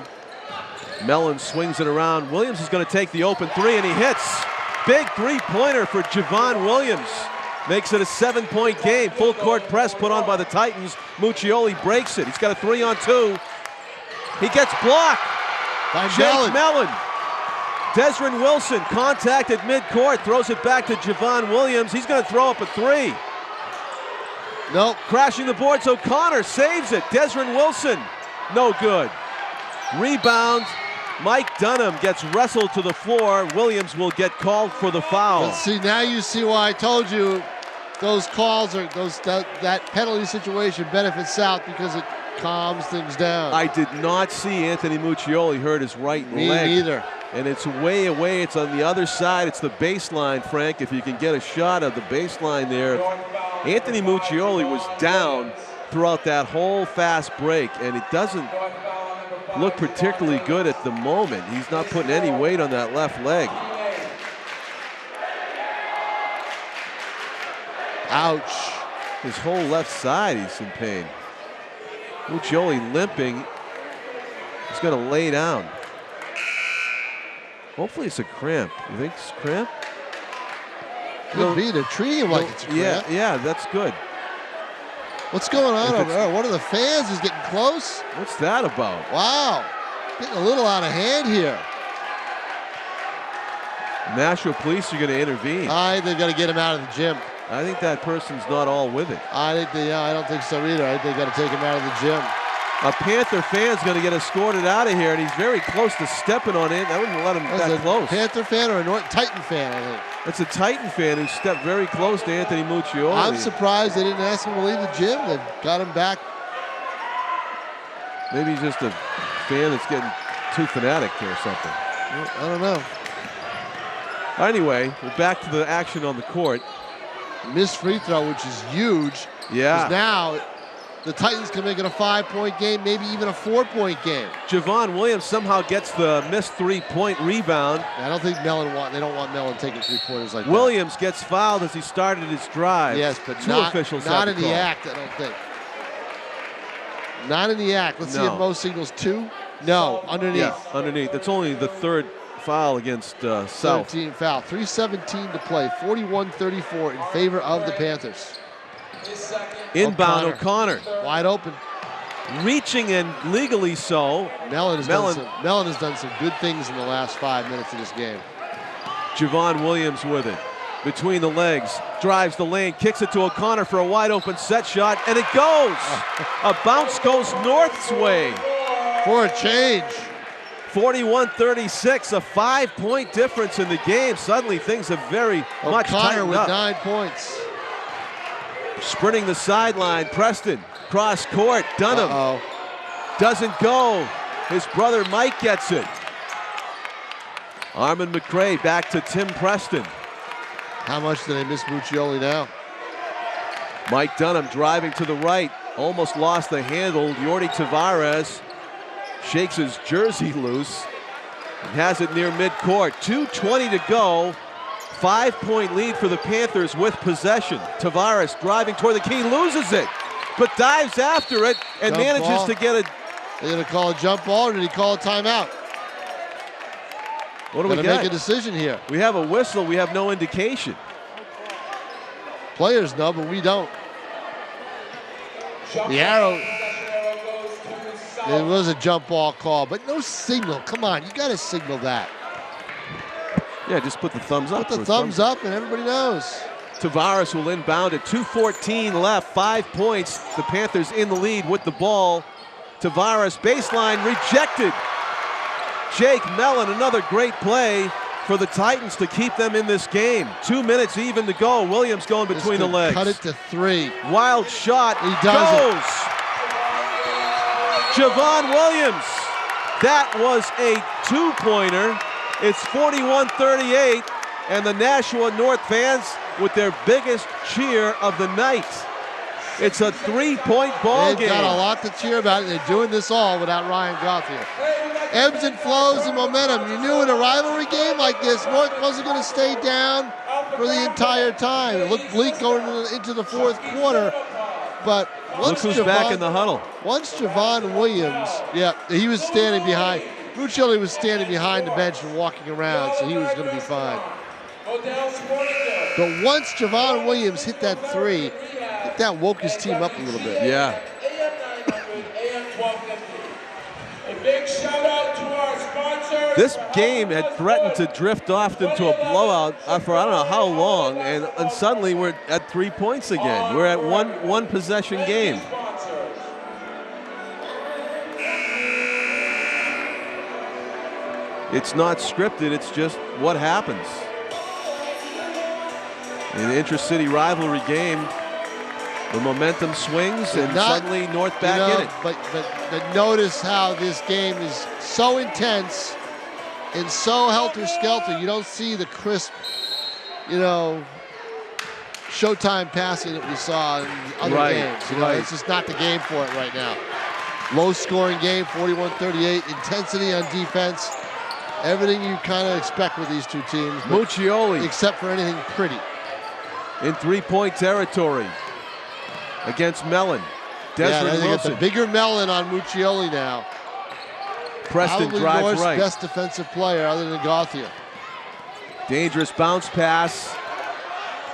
Mellon swings it around. Williams is going to take the open three, and he hits. Big three-pointer for Javon Williams. Makes it a 7-point game. Full court press put on by the Titans. Muccioli breaks it. He's got a 3-on-2. He gets blocked. By Jake Mellon. Desmond Wilson contacted midcourt. Throws it back to Javon Williams. He's going to throw up a three. Nope. Crashing the boards. O'Connor saves it. Desmond Wilson. No good. Rebound. Mike Dunham gets wrestled to the floor. Williams will get called for the foul. But see, now you see why I told you those calls are that penalty situation benefits South because it calms things down. I did not see Anthony Muccioli hurt his right leg. Me neither. And it's way away. It's on the other side. It's the baseline, Frank. If you can get a shot of the baseline there. Anthony Muccioli was down throughout that whole fast break, and it doesn't look particularly good at the moment. He's not putting any weight on that left leg. Ouch. His whole left side, he's in pain. Muccioli limping. He's going to lay down. Hopefully it's a cramp. You think it's a cramp? Could be. They're treating him like it's a cramp. Yeah, that's good. What's going on over there? One of the fans is getting close. What's that about? Wow. Getting a little out of hand here. Nashua police are going to intervene. They've got to get him out of the gym. I think that person's not all with it. I don't think so either. I think they got to take him out of the gym. A Panther fan's going to get escorted out of here, and he's very close to stepping on it. I wouldn't let him that close. A Panther fan or a Titan fan, I think. It's a Titan fan who stepped very close to Anthony Muccioli. I'm surprised they didn't ask him to leave the gym. They've got him back. Maybe he's just a fan that's getting too fanatic or something. I don't know. Anyway, we're back to the action on the court. Missed free throw, which is huge. Yeah. Because now the Titans can make it a 5-point game, maybe even a 4-point game. Javon Williams somehow gets the missed 3-point rebound. I don't think they don't want Mellon taking 3-pointers like Williams gets fouled as he started his drive. Yes, but two officials not in the act, I don't think. Not in the act. Let's see if Mo signals 2. No, underneath. Yeah, underneath. That's only the third foul against South. 17 foul. 3:17 to play. 41-34 in favor of the Panthers. Inbound O'Connor. Wide open. Reaching in legally so. Mellon has done some good things in the last 5 minutes of this game. Javon Williams with it. Between the legs. Drives the lane. Kicks it to O'Connor for a wide open set shot. And it goes. A bounce goes North's way. For a change. 41-36. A 5-point difference in the game. Suddenly things have very much tightened up. O'Connor with 9 points. Sprinting the sideline, Preston, cross court, Dunham. Doesn't go. His brother Mike gets it. Armin McCray back to Tim Preston. How much did they miss Muccioli now? Mike Dunham driving to the right, almost lost the handle. Yordi Tavares shakes his jersey loose and has it near midcourt. 2:20 to go. 5-point lead for the Panthers with possession. Tavares driving toward the key, loses it, but dives after it and manages to get it. They're going to call a jump ball, or did he call a timeout? What do we Gotta got? make a decision here. We have a whistle. We have no indication. Players know, but we don't. The arrow. It was a jump ball call, but no signal. Come on, you got to signal that. Yeah, just put the thumbs up. Put the thumbs up, and everybody knows. Tavares will inbound at 2:14 left, 5 points. The Panthers in the lead with the ball. Tavares baseline rejected. Jake Mellon, another great play for the Titans to keep them in this game. 2 minutes even to go. Williams going between the legs. Cut it to 3. Wild shot. He does goes. Javon Williams. That was a 2-pointer. It's 41-38, and the Nashua North fans with their biggest cheer of the night. It's a 3-point ball game. They've got a lot to cheer about, and they're doing this all without Ryan Gauthier. Ebbs and flows and momentum. You knew in a rivalry game like this, North wasn't going to stay down for the entire time. It looked bleak going into the fourth quarter, but once Look who's back in the huddle. Once Javon Williams, yeah, he was standing behind. Muccioli was standing behind the bench and walking around, so he was going to be fine. But once Javon Williams hit that 3, I think that woke his team up a little bit. Yeah. This game had threatened to drift off into a blowout for I don't know how long, and suddenly we're at 3 points again. We're at one possession game. It's not scripted, it's just what happens. In an intra-city rivalry game, the momentum swings and suddenly North back in it. But notice how this game is so intense and so helter-skelter. You don't see the crisp, showtime passing that we saw in other games. It's just not the game for it right now. Low-scoring game, 41-38, intensity on defense. Everything you kind of expect with these two teams. Muccioli. Except for anything pretty. In 3-point territory against Mellon. Desmond Wilson. Got the bigger Mellon on Muccioli now. Preston Probably drives North's right. best defensive player other than Gauthier. Dangerous bounce pass.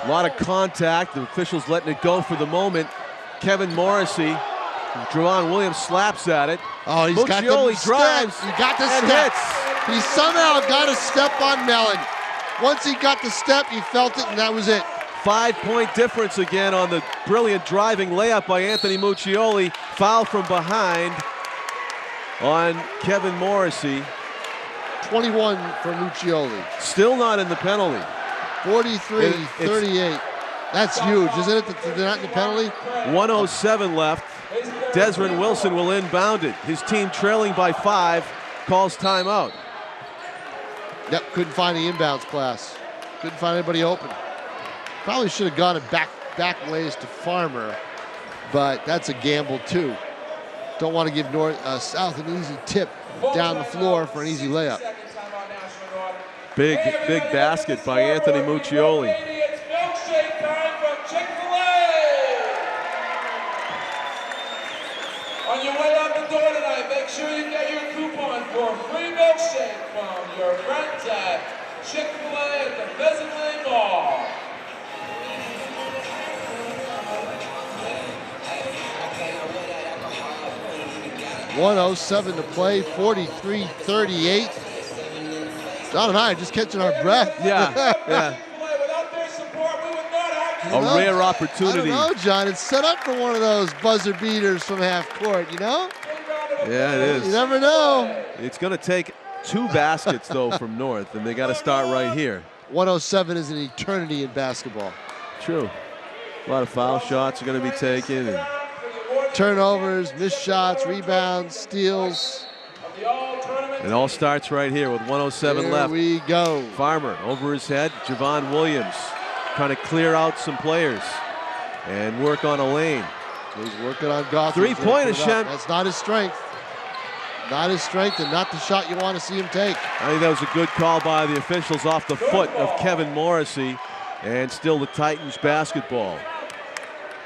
A lot of contact. The officials letting it go for the moment. Kevin Morrissey. Javon Williams slaps at it. Oh, he's got Muccioli drives. He got the and step. hits. He somehow got a step on Mellon. Once he got the step, he felt it, and that was it. 5-point difference again on the brilliant driving layup by Anthony Muccioli. Foul from behind on Kevin Morrissey. 21 for Muccioli. Still not in the penalty. 43-38. That's huge, isn't it? That they're not in the penalty? 1:07 left. Desmond Wilson will inbound it. His team trailing by 5, calls timeout. Yep, couldn't find the inbounds class. Couldn't find anybody open. Probably should have gone back ways to Farmer, but that's a gamble too. Don't want to give South an easy tip down the floor for an easy layup. Big basket by Anthony Muccioli. It's milkshake time from Chick-fil-A. On your way out the door tonight, make sure you get your coupon for a free milkshake from your friends at Chick-fil-A at the Pheasant Lane Mall. .107 to play, 43-38. John and I are just catching our breath. Yeah. Without their support, we would not have A rare opportunity. I don't know, John. It's set up for one of those buzzer beaters from half court, you know? Yeah, it is. You never know. It's going to take 2 baskets, though, from North, and they got to start right here. 107 is an eternity in basketball. True. A lot of foul shots are going to be taken. And turnovers, missed shots, rebounds, steals. it all starts right here with 1:07 left. Here we go. Farmer over his head. Javon Williams trying to clear out some players and work on a lane. He's working on Gauthier. 3-point attempt. That's not his strength. Not his strength and not the shot you want to see him take. I think that was a good call by the officials off the foot of Kevin Morrissey, and still the Titans basketball.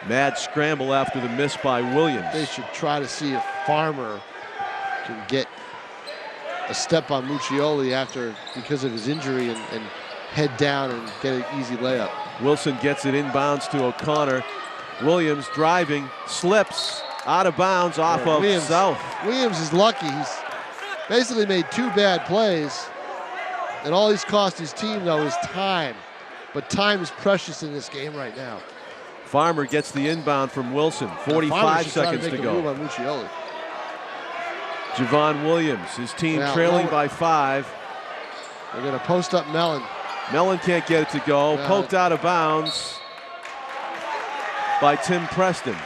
Mad scramble after the miss by Williams. They should try to see if Farmer can get a step on Muccioli because of his injury and head down and get an easy layup. Wilson gets it inbounds to O'Connor. Williams driving, slips out of bounds off of South. Williams is lucky. He's basically made 2 bad plays, and all he's cost his team, though, is time. But time is precious in this game right now. Farmer gets the inbound from Wilson. 45 seconds to go. Javon Williams, his team trailing by 5. They're going to post up Mellon. Mellon can't get it to go. Poked out of bounds by Tim Preston.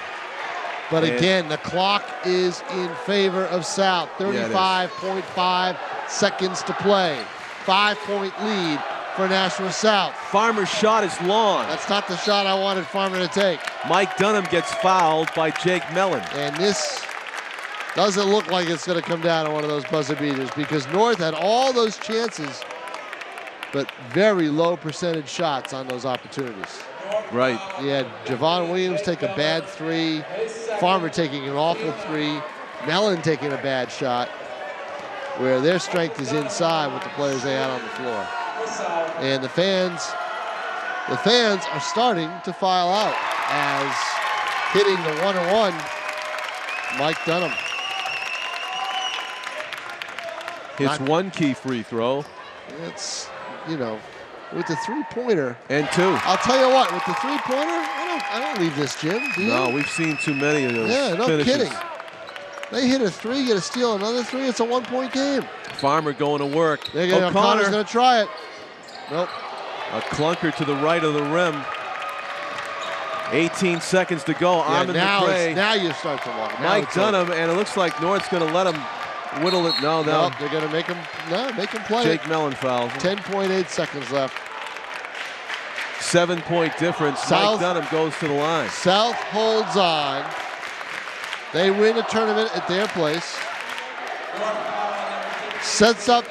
But again, the clock is in favor of South. 35.5 seconds to play. 5-point lead for Nashua South. Farmer's shot is long. That's not the shot I wanted Farmer to take. Mike Dunham gets fouled by Jake Mellon. And this doesn't look like it's going to come down to one of those buzzer beaters, because North had all those chances, but very low percentage shots on those opportunities. Right. You had Javon Williams take a bad 3, Farmer taking an awful 3, Mellon taking a bad shot, where their strength is inside with the players they had on the floor. And the fans are starting to file out as hitting the 1-on-1, Mike Dunham. Hits one key free throw. It's, you know, with the 3-pointer. And 2. I'll tell you what, with the 3-pointer, I don't leave this gym, do you? No, we've seen too many of those finishes. Kidding. They hit a 3, get a steal, another 3, it's a 1-point game. Farmer going to work. O'Connor's going to try it. Nope. A clunker to the right of the rim. 18 seconds to go. Armin McRae. Now you start to walk. Mike Dunham, and it looks like North's going to let him whittle it. No, they're going to make him play. Jake Mellon fouls. 10.8 seconds left. 7-point difference. Mike Dunham goes to the line. South holds on. They win a tournament at their place. Sets up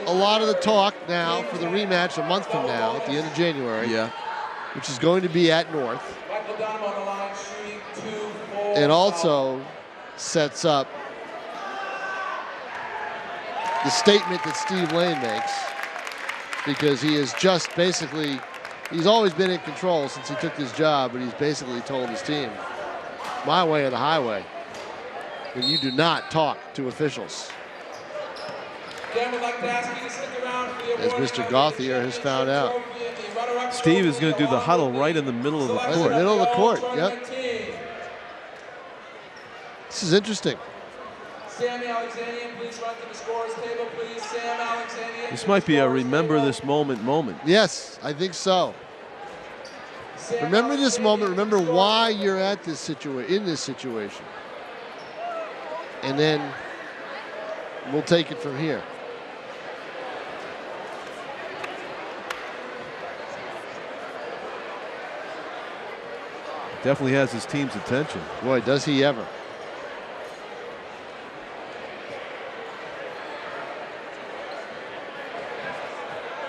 a lot of the talk now for the rematch a month from now at the end of January. Yeah. Which is going to be at North. It also sets up the statement that Steve Lane makes, because he is just basically, he's always been in control since he took this job, but he's basically told his team, my way or the highway, and you do not talk to officials. As Mr. Gauthier has found out. Steve is going to do the huddle right in the middle of the court. Right in the middle of the court, yep. This is interesting. Sammy Alexandrian, please run to the scorer's table, please. Sam Alexandrian. This might be a remember this moment. Yes, I think so. Remember this moment. Remember why you're at this in this situation. And then we'll take it from here. Definitely has his team's attention. Boy, does he ever.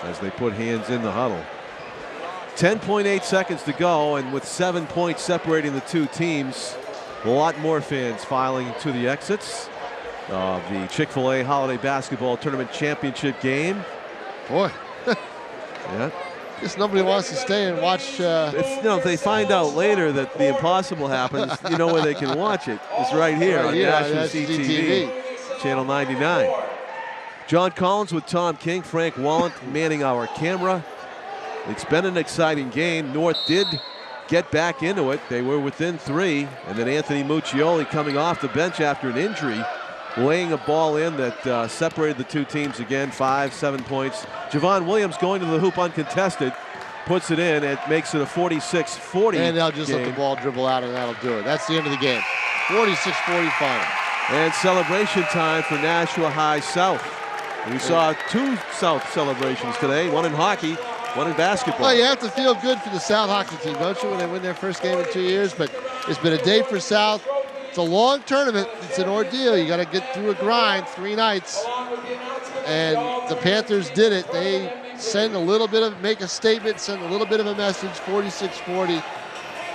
As they put hands in the huddle. 10.8 seconds to go, and with 7 points separating the two teams, a lot more fans filing to the exits of the Chick-fil-A Holiday Basketball Tournament Championship game. Boy. Yeah. Guess nobody wants to stay and watch. If they find out later that the impossible happens, you know where they can watch it. It's right here on Nashua CTV, Channel 99. John Collins with Tom King, Frank Wallen manning our camera. It's been an exciting game. North did get back into it. They were within 3, and then Anthony Muccioli coming off the bench after an injury, laying a ball in that separated the two teams again. 5-7 points. Javon Williams going to the hoop uncontested, puts it in. It makes it a 46-40 And they'll just game. let the ball dribble out, and that'll do it. That's the end of the game. 46-40 final. And celebration time for Nashua High South. We saw 2 South celebrations today, one in hockey, one in basketball. Well, you have to feel good for the South hockey team, don't you, when they win their first game in 2 years? But it's been a day for South. It's a long tournament. It's an ordeal. You got to get through a grind, 3 nights. And the Panthers did it. They make a statement, send a little bit of a message, 46-40.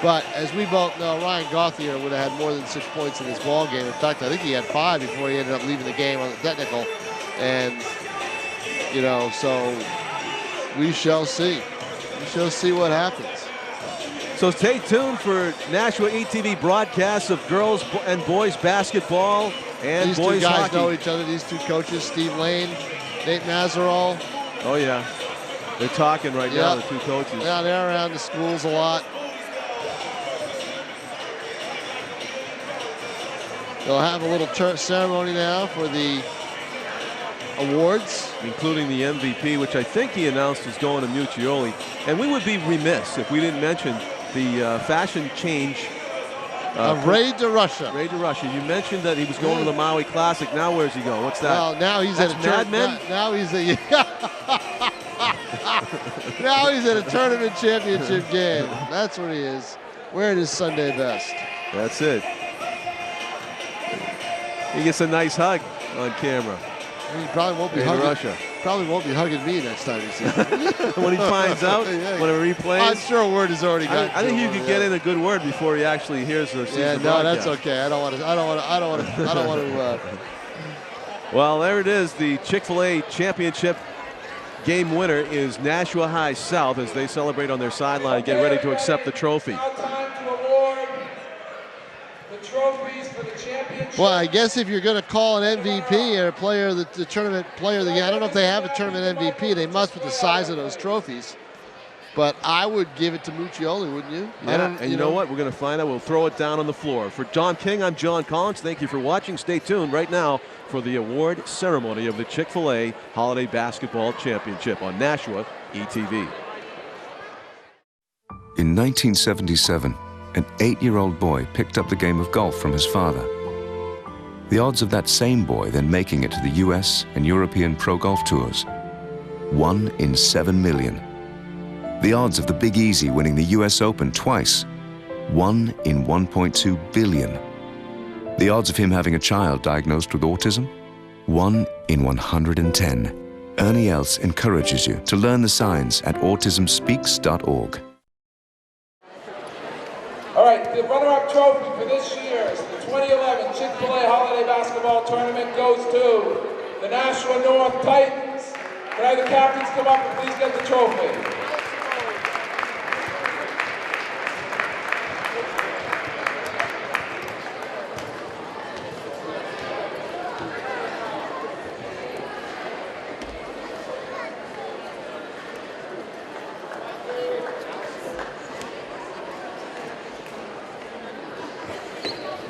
But as we both know, Ryan Gauthier would have had more than 6 points in this ball game. In fact, I think he had 5 before he ended up leaving the game on the technical. And, you know, so we shall see. We shall see what happens. So stay tuned for Nashua ETV broadcasts of girls and boys basketball and These boys two guys hockey. know each other, these two coaches, Steve Lane, Nate Mazerall. Oh, yeah. They're talking right now, the two coaches. Yeah, they're around the schools a lot. They'll have a little ceremony now for the awards. Including the MVP, which I think he announced is going to Muccioli. And we would be remiss if we didn't mention the fashion change. Ray DeRusha. Ray DeRusha. You mentioned that he was going to the Maui Classic. Now where's he going? What's that? Well, now he's at a Mad Men? Now he's a now he's at a tournament championship game. That's what he is. Wearing his Sunday best. That's it. He gets a nice hug on camera. He probably won't be Ray hugging. DeRusha. Probably won't be hugging me next time he sees me. When he finds out, when it replays. I'm sure word has already gotten. I think you could get in a good word before he actually hears the season. Yeah, no, that's okay. I don't want to. Well, there it is. The Chick-fil-A championship game winner is Nashua High South as they celebrate on their sideline and get ready to accept the trophy. Now time to award the trophies for the championship. Well, I guess if you're going to call an MVP or a player, the tournament player of the game, I don't know if they have a tournament MVP. They must with the size of those trophies. But I would give it to Muccioli, wouldn't you? Yeah, and you know what? We're going to find out. We'll throw it down on the floor. For John King, I'm John Collins. Thank you for watching. Stay tuned right now for the award ceremony of the Chick-fil-A Holiday Basketball Championship on Nashua ETV. In 1977, an 8-year-old boy picked up the game of golf from his father. The odds of that same boy then making it to the US and European Pro Golf Tours, 1 in 7 million. The odds of the Big Easy winning the US Open twice, 1 in 1.2 billion. The odds of him having a child diagnosed with autism, 1 in 110. Ernie Els encourages you to learn the signs at autismspeaks.org. All right, the runner-up trophy for this year's the 2011 Chick-fil-A Holiday Basketball Tournament goes to the Nashua North Titans. Can I have the captains come up and please get the trophy?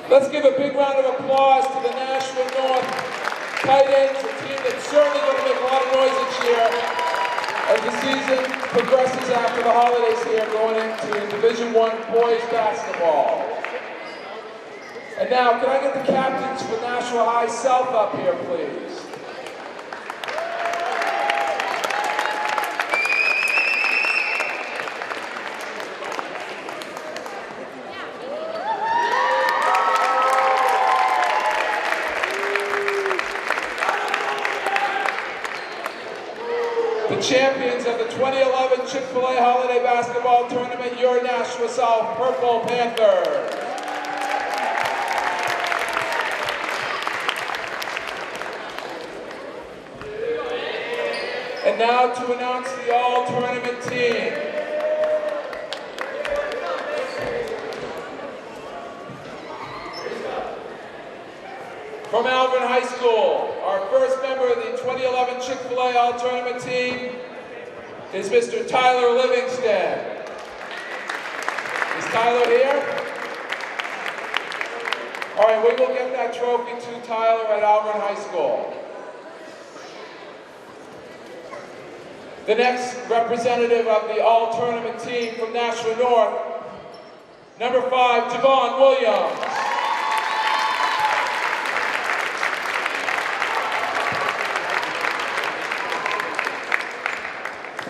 Let's give a big round of applause to the Nashua North Titans, a team that's certainly going to make a lot of noise this year as the season progresses after the holidays here, going into Division I boys basketball. And now, can I get the captains for Nashua High South up here, please? Champions of the 2011 Chick-fil-A Holiday Basketball Tournament, your Nashua South Purple Panthers. And now to announce the all-tournament team. From Alvin High School, our first member of the 2011 Chick-fil-A All-Tournament team is Mr. Tyler Livingston. Is Tyler here? All right, we will get that trophy to Tyler at Alvin High School. The next representative of the All-Tournament team from Nashua North, number 5, Javon Williams.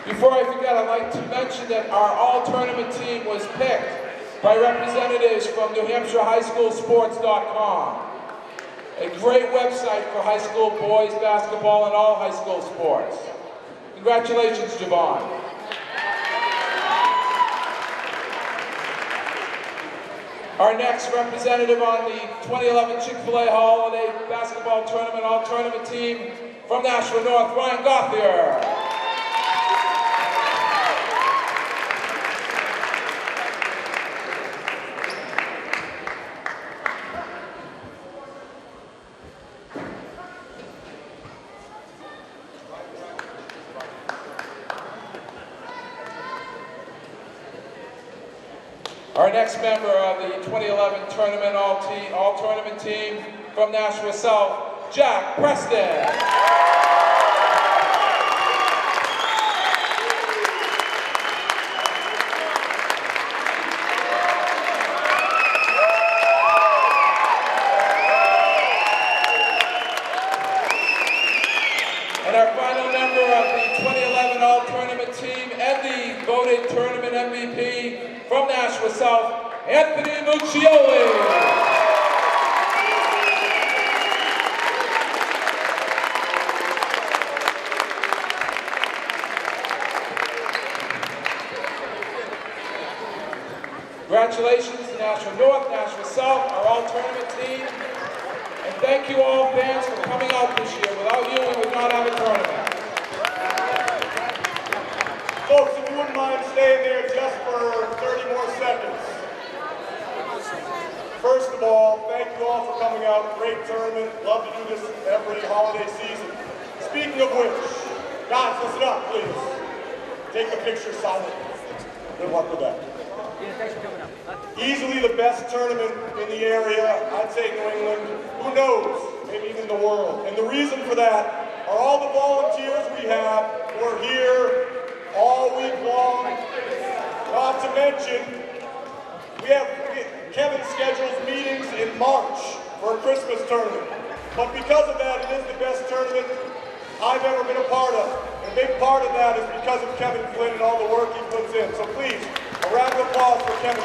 Before I forget, I'd like to mention that our all-tournament team was picked by representatives from NewHampshireHighSchoolSports.com, a great website for high school boys basketball and all high school sports. Congratulations, Javon. Our next representative on the 2011 Chick-fil-A Holiday Basketball Tournament, all-tournament team from Nashua North, Ryan Gothier. Our next member of the 2011 tournament, all-tournament team from Nashua South, Jack Preston. And our final member of the 2011 all-tournament team and the voted tournament MVP from Nashua South, Anthony Muccioli. Congratulations to Nashua North, Nashua South, our all-tournament team. And thank you all fans for coming out this year. Without you, we would not have a tournament. Folks, if you wouldn't mind staying there just for 30 more seconds. First of all, thank you all for coming out. Great tournament. Love to do this every holiday season. Speaking of which, guys, listen up, please. Take a picture silently. Good luck with that. Easily the best tournament in the area, I'd say New England, who knows, maybe even the world. And the reason for that are all the volunteers we have who are here all week long. Not to mention, Kevin schedules meetings in March for a Christmas tournament. But because of that, it is the best tournament I've ever been a part of. And a big part of that is because of Kevin Flynn and all the work he puts in. So please, a round of applause for Kevin.